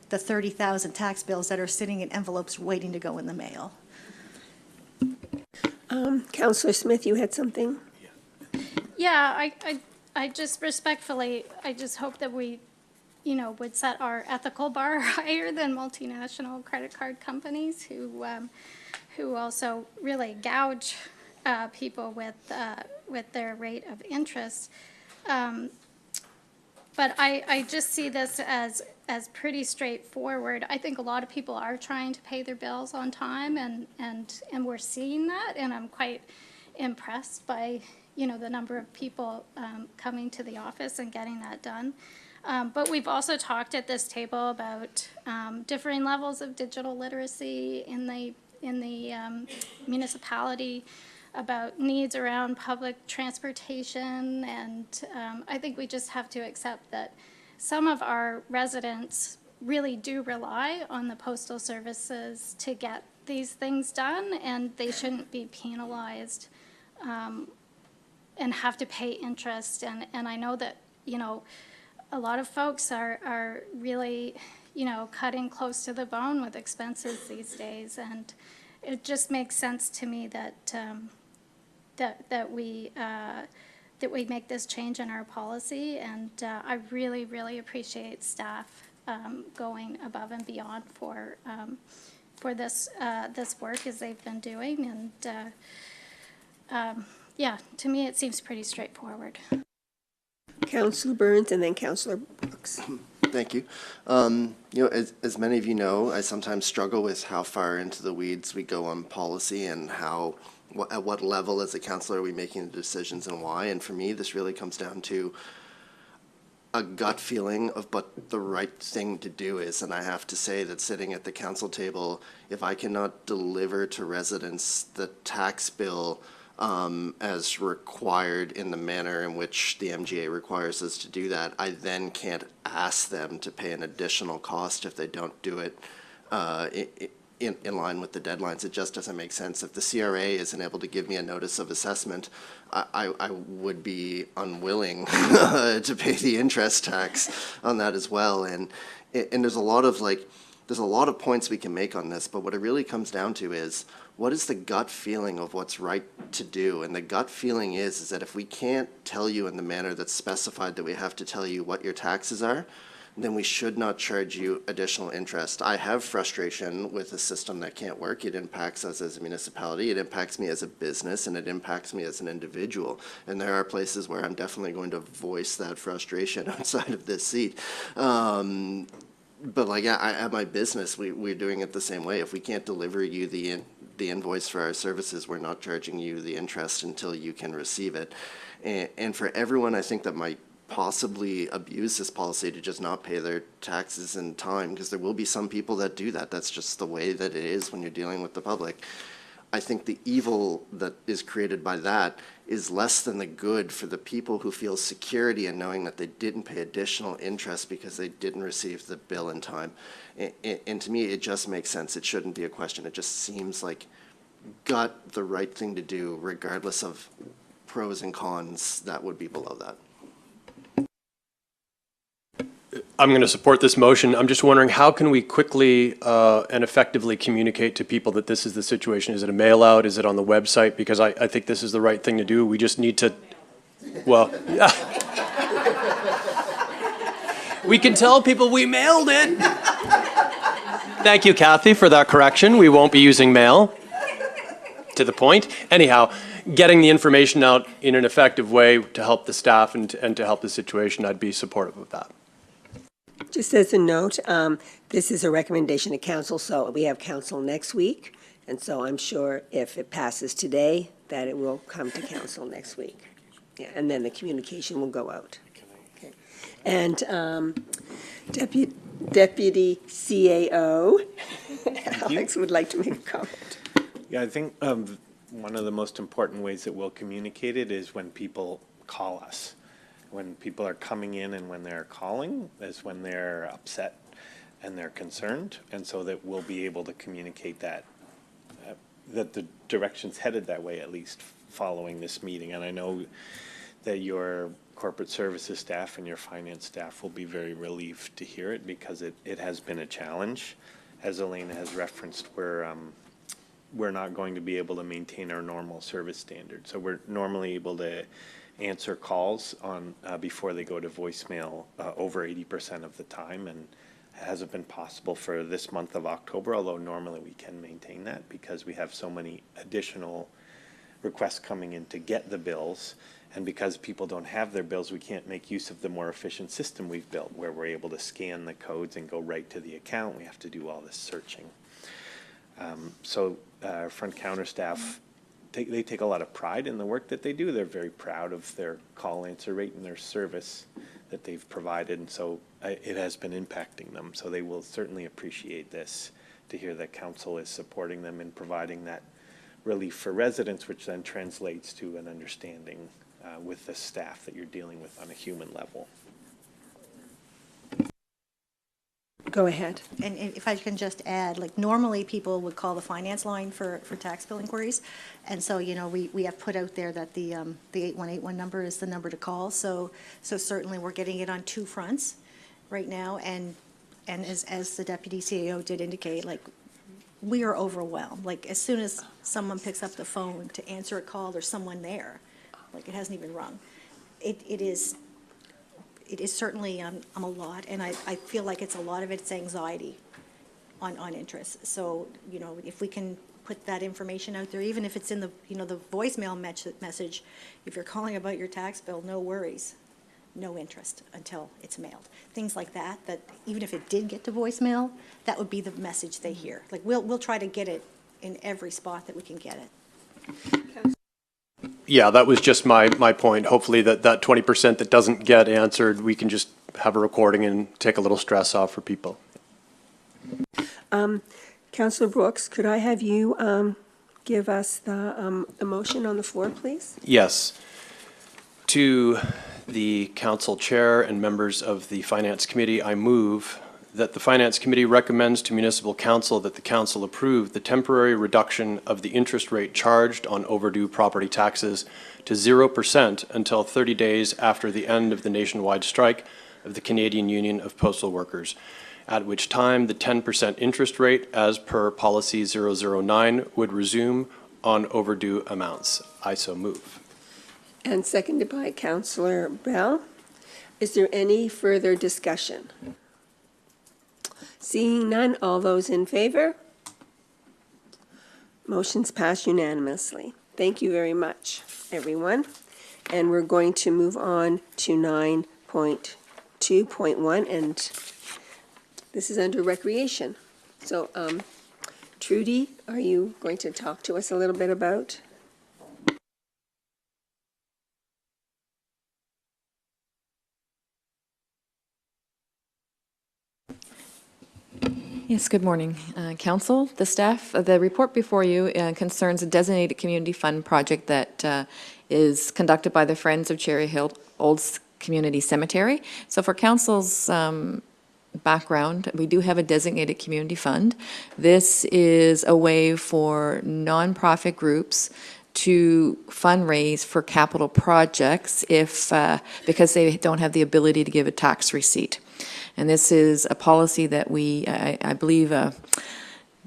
the 30,000 tax bills that are sitting in envelopes waiting to go in the mail. Councillor Smith, you had something? Yeah, I just respectfully, I just hope that we, would set our ethical bar higher than multinational credit card companies who also really gouge people with their rate of interest. But I just see this as pretty straightforward. I think a lot of people are trying to pay their bills on time, and we're seeing that, and I'm quite impressed by the number of people coming to the office and getting that done. But we've also talked at this table about differing levels of digital literacy in the municipality, about needs around public transportation, and I think we just have to accept that some of our residents really do rely on the postal services to get these things done, and they shouldn't be penalized and have to pay interest. And I know that, a lot of folks are really, cutting close to the bone with expenses these days, and it just makes sense to me that that we make this change in our policy, and I really, really appreciate staff going above and beyond for this work as they've been doing. And yeah, to me, it seems pretty straightforward. Councillor Burns and then Councillor Brooks. Thank you. As many of you know, I sometimes struggle with how far into the weeds we go on policy and at what level as a councillor are we making the decisions and why. And for me, this really comes down to a gut feeling of what the right thing to do is. And I have to say that sitting at the council table, if I cannot deliver to residents the tax bill as required in the manner in which the MGA requires us to do that, I then can't ask them to pay an additional cost if they don't do it in line with the deadlines. It just doesn't make sense. If the CRA isn't able to give me a notice of assessment, I would be unwilling to pay the interest tax on that as well. And there's a lot of points we can make on this, but what it really comes down to is, what is the gut feeling of what's right to do? And the gut feeling is that if we can't tell you in the manner that's specified that we have to tell you what your taxes are, then we should not charge you additional interest. I have frustration with a system that can't work. It impacts us as a municipality, it impacts me as a business, and it impacts me as an individual. And there are places where I'm definitely going to voice that frustration outside of this seat. But like at my business, we're doing it the same way. If we can't deliver you the invoice for our services, we're not charging you the interest until you can receive it. And for everyone, I think that might possibly abuse this policy to just not pay their taxes in time, because there will be some people that do that. That's just the way that it is when you're dealing with the public. I think the evil that is created by that is less than the good for the people who feel security in knowing that they didn't pay additional interest because they didn't receive the bill in time. And to me, it just makes sense. It shouldn't be a question. It just seems like the right thing to do, regardless of pros and cons that would be below that. I'm going to support this motion. I'm just wondering, how can we quickly and effectively communicate to people that this is the situation? Is it a mail out? Is it on the website? Because I think this is the right thing to do. We just need to, well, we can tell people we mailed it. Thank you, Kathy, for that correction. We won't be using mail. To the point. Anyhow, getting the information out in an effective way to help the staff and to help the situation, I'd be supportive of that. Just as a note, this is a recommendation to council, so we have council next week. And so I'm sure if it passes today, that it will come to council next week. Yeah, and then the communication will go out. Okay. And Deputy CAO, Alex would like to make a comment. Yeah, I think one of the most important ways that we'll communicate it is when people call us. When people are coming in and when they're calling is when they're upset and they're concerned, and so that we'll be able to communicate that the direction's headed that way, at least following this meeting. And I know that your corporate services staff and your finance staff will be very relieved to hear it, because it has been a challenge. As Elena has referenced, we're not going to be able to maintain our normal service standards. So we're normally able to answer calls on before they go to voicemail over 80% of the time, and it hasn't been possible for this month of October, although normally we can maintain that because we have so many additional requests coming in to get the bills. And because people don't have their bills, we can't make use of the more efficient system we've built where we're able to scan the codes and go right to the account. We have to do all this searching. So our front counter staff, they take a lot of pride in the work that they do. They're very proud of their call answer rate and their service that they've provided, and so it has been impacting them. So they will certainly appreciate this, to hear that council is supporting them in providing that relief for residents, which then translates to an understanding with the staff that you're dealing with on a human level. Go ahead. And if I can just add, like normally people would call the finance line for tax bill inquiries. And so, you know, we have put out there that the 8181 number is the number to call. So certainly we're getting it on two fronts right now. And as the deputy CAO did indicate, like we are overwhelmed. Like as soon as someone picks up the phone to answer a call, there's someone there. Like it hasn't even rung. it is certainly a lot, and I feel like it's a lot of it's anxiety on interest. So, you know, if we can put that information out there, even if it's in the, you know, the voicemail message, if you're calling about your tax bill, no worries, no interest until it's mailed. Things like that, that even if it did get to voicemail, that would be the message they hear. Like, we'll try to get it in every spot that we can get it. Yeah, that was just my point. Hopefully that 20% that doesn't get answered, we can just have a recording and take a little stress off for people. Councillor Brooks, could I have you give us the motion on the floor, please? Yes. To the council chair and members of the Finance Committee, I move that the Finance Committee recommends to Municipal Council that the council approve the temporary reduction of the interest rate charged on overdue property taxes to 0% until 30 days after the end of the nationwide strike of the Canadian Union of Postal Workers, at which time the 10% interest rate as per Policy 009 would resume on overdue amounts. I so move. And seconded by Councillor Bell. Is there any further discussion? Seeing none, all those in favor? Motion's passed unanimously. Thank you very much, everyone. And we're going to move on to 9.2.1, and this is under recreation. So, Trudy, are you going to talk to us a little bit about? Yes, good morning, Council, the staff. The report before you concerns a designated community fund project that is conducted by the Friends of Cherry Hill Old Community Cemetery. So for Council's background, we do have a designated community fund. This is a way for nonprofit groups to fundraise for capital projects if because they don't have the ability to give a tax receipt. And this is a policy that I believe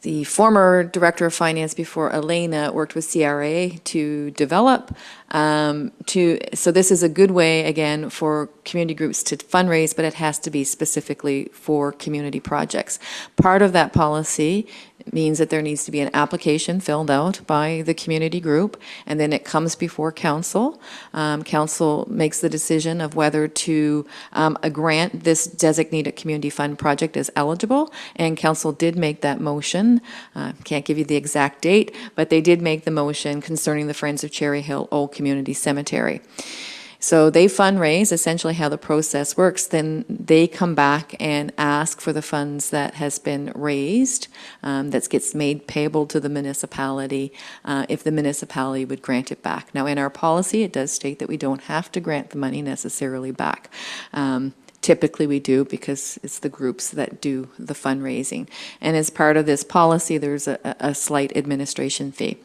the former Director of Finance before Elena worked with CRA to develop. So this is a good way, again, for community groups to fundraise, but it has to be specifically for community projects. Part of that policy means that there needs to be an application filled out by the community group, and then it comes before council. Council makes the decision of whether to grant this designated community fund project as eligible, and council did make that motion. Can't give you the exact date, but they did make the motion concerning the Friends of Cherry Hill Old Community Cemetery. So they fundraise, essentially how the process works, then they come back and ask for the funds that has been raised, that gets made payable to the municipality, if the municipality would grant it back. Now in our policy, it does state that we don't have to grant the money necessarily back. Typically we do because it's the groups that do the fundraising. And as part of this policy, there's a slight administration fee.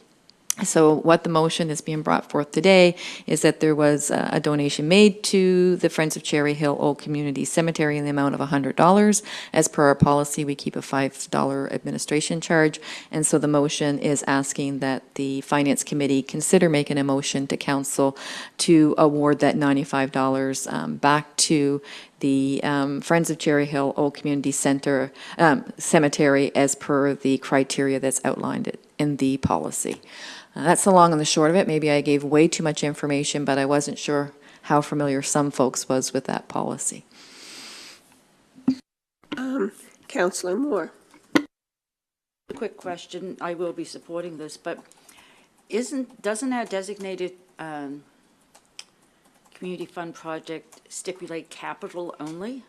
So what the motion is being brought forth today is that there was a donation made to the Friends of Cherry Hill Old Community Cemetery in the amount of $100. As per our policy, we keep a $5 administration charge. And so the motion is asking that the Finance Committee consider making a motion to council to award that $95 back to the Friends of Cherry Hill Old Community Cemetery as per the criteria that's outlined in the policy. That's the long and the short of it. Maybe I gave way too much information, but I wasn't sure how familiar some folks was with that policy. Councillor Moore. Quick question, I will be supporting this, but doesn't our designated community fund project stipulate capital only?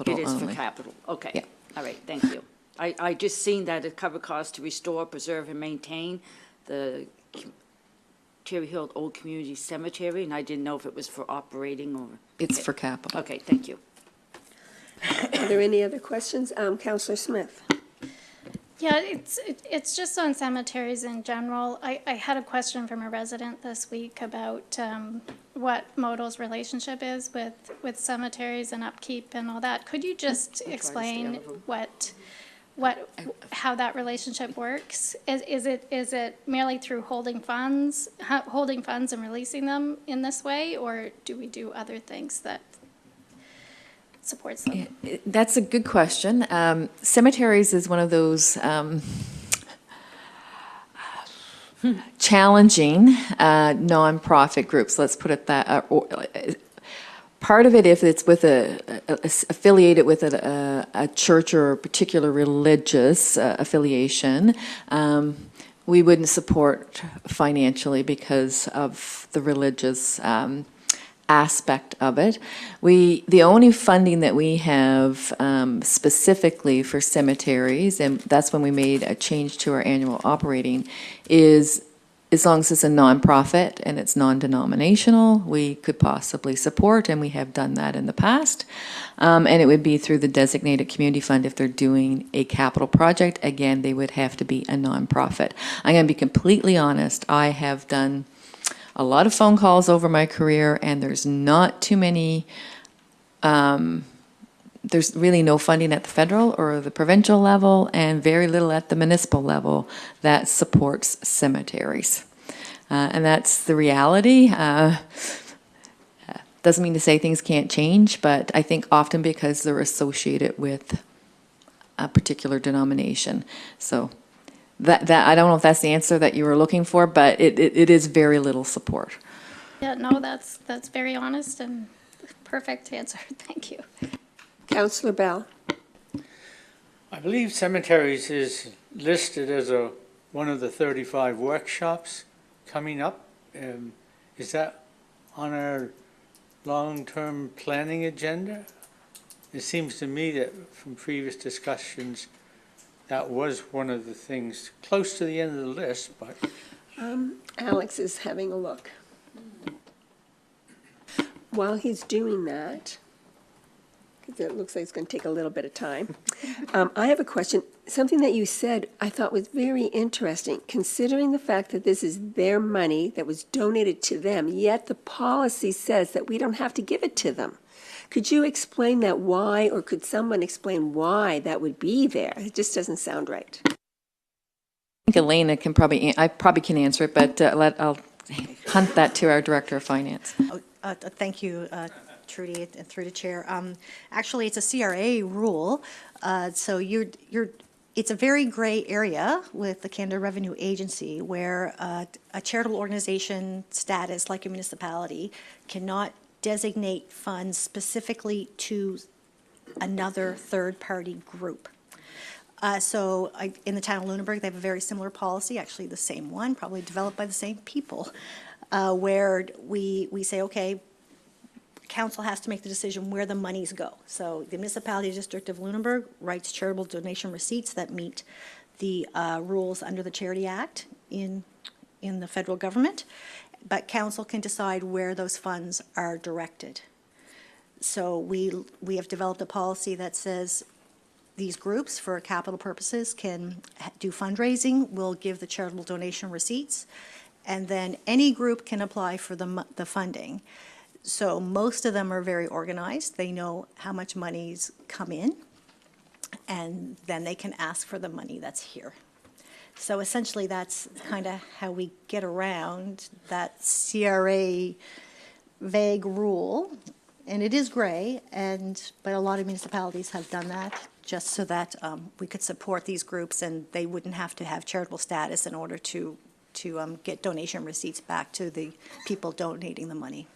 It is for capital. Okay. Yeah. All right, thank you. I just seen that it covered costs to restore, preserve, and maintain the Cherry Hill Old Community Cemetery, and I didn't know if it was for operating or... It's for capital. Okay, thank you. Are there any other questions? Councillor Smith. Yeah, it's just on cemeteries in general. I had a question from a resident this week about what Modo's relationship is with cemeteries and upkeep and all that. Could you just explain how that relationship works? Is it merely through holding funds and releasing them in this way, or do we do other things that supports them? That's a good question. Cemeteries is one of those challenging nonprofit groups, let's put it that. Part of it, if it's with affiliated with a church or a particular religious affiliation, we wouldn't support financially because of the religious aspect of it. The only funding that we have specifically for cemeteries, and that's when we made a change to our annual operating, is as long as it's a nonprofit and it's non-denominational, we could possibly support, and we have done that in the past. And it would be through the designated community fund if they're doing a capital project. Again, they would have to be a nonprofit. I'm going to be completely honest. I have done a lot of phone calls over my career, and there's not too many, there's really no funding at the federal or the provincial level, and very little at the municipal level that supports cemeteries. And that's the reality. Doesn't mean to say things can't change, but I think often because they're associated with a particular denomination. So that I don't know if that's the answer that you were looking for, but it is very little support. Yeah, no, that's very honest and perfect answer. Thank you. Councillor Bell. I believe cemeteries is listed as one of the 35 workshops coming up. Is that on our long-term planning agenda? It seems to me that from previous discussions, that was one of the things close to the end of the list, but. Alex is having a look. While he's doing that, because it looks like it's going to take a little bit of time, I have a question. Something that you said I thought was very interesting, considering the fact that this is their money that was donated to them, yet the policy says that we don't have to give it to them. Could you explain that why, or could someone explain why that would be there? It just doesn't sound right. I think Elena can I probably can answer it, but I'll hunt that to our Director of Finance. Thank you, Trudy, and through the chair. Actually, it's a CRA rule, so it's a very gray area with the Canada Revenue Agency where a charitable organization status, like a municipality, cannot designate funds specifically to another third-party group. In the town of Lunenburg, they have a very similar policy, actually the same one, probably developed by the same people, where we say, okay, council has to make the decision where the monies go. So the municipality district of Lunenburg writes charitable donation receipts that meet the rules under the Charity Act in the federal government, but council can decide where those funds are directed. So we have developed a policy that says these groups, for capital purposes, can do fundraising. We'll give the charitable donation receipts, and then any group can apply for the funding. So most of them are very organized. They know how much money's come in, and then they can ask for the money that's here. So essentially, that's kind of how we get around that CRA vague rule. And it is gray, but a lot of municipalities have done that just so that we could support these groups and they wouldn't have to have charitable status in order to get donation receipts back to the people donating the money.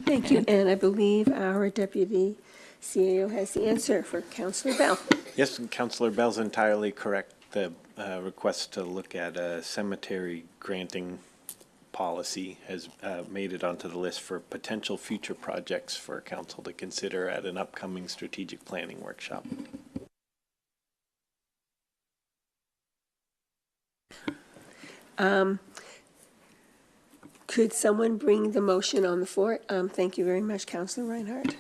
Thank you. And I believe our Deputy CAO has the answer for Councillor Bell. Yes, Councillor Bell's entirely correct. The request to look at a cemetery granting policy has made it onto the list for potential future projects for council to consider at an upcoming strategic planning workshop. Could someone bring the motion on the floor? Thank you very much, Councillor Reinhardt.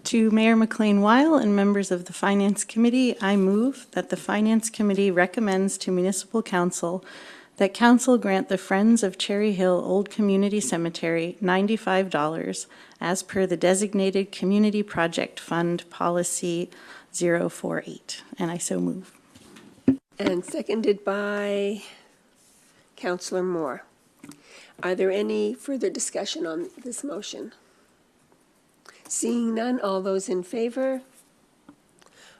To Mayor McLean-Weil and members of the Finance Committee, I move that the Finance Committee recommends to Municipal Council that Council grant the Friends of Cherry Hill Old Community Cemetery $95 as per the designated Community Project Fund Policy 048. And I so move. And seconded by Councillor Moore. Are there any further discussion on this motion? Seeing none, all those in favor?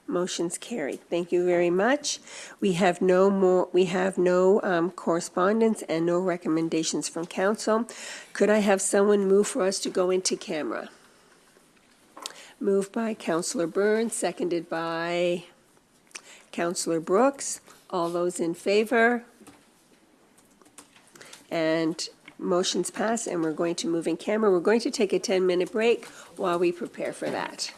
Motion's carried. Thank you very much. We have no correspondence and no recommendations from council. Could I have someone move for us to go into camera? Moved by Councillor Burns, seconded by Councillor Brooks. All those in favor? And motion's passed, and we're going to move in camera. We're going to take a 10-minute break while we prepare for that.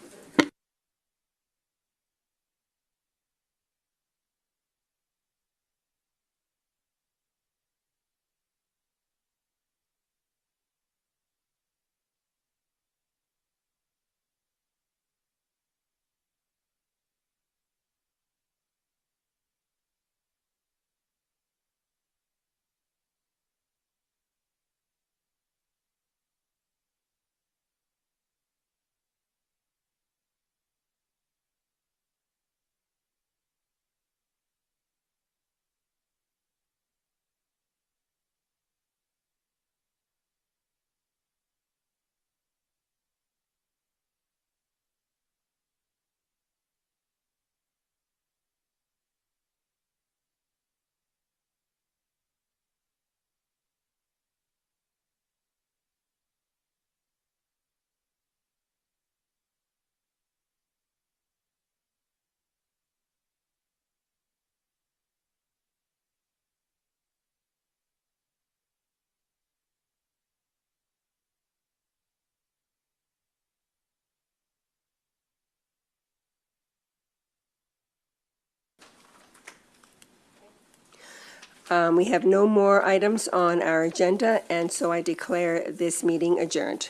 We have no more items on our agenda, and so I declare this meeting adjourned.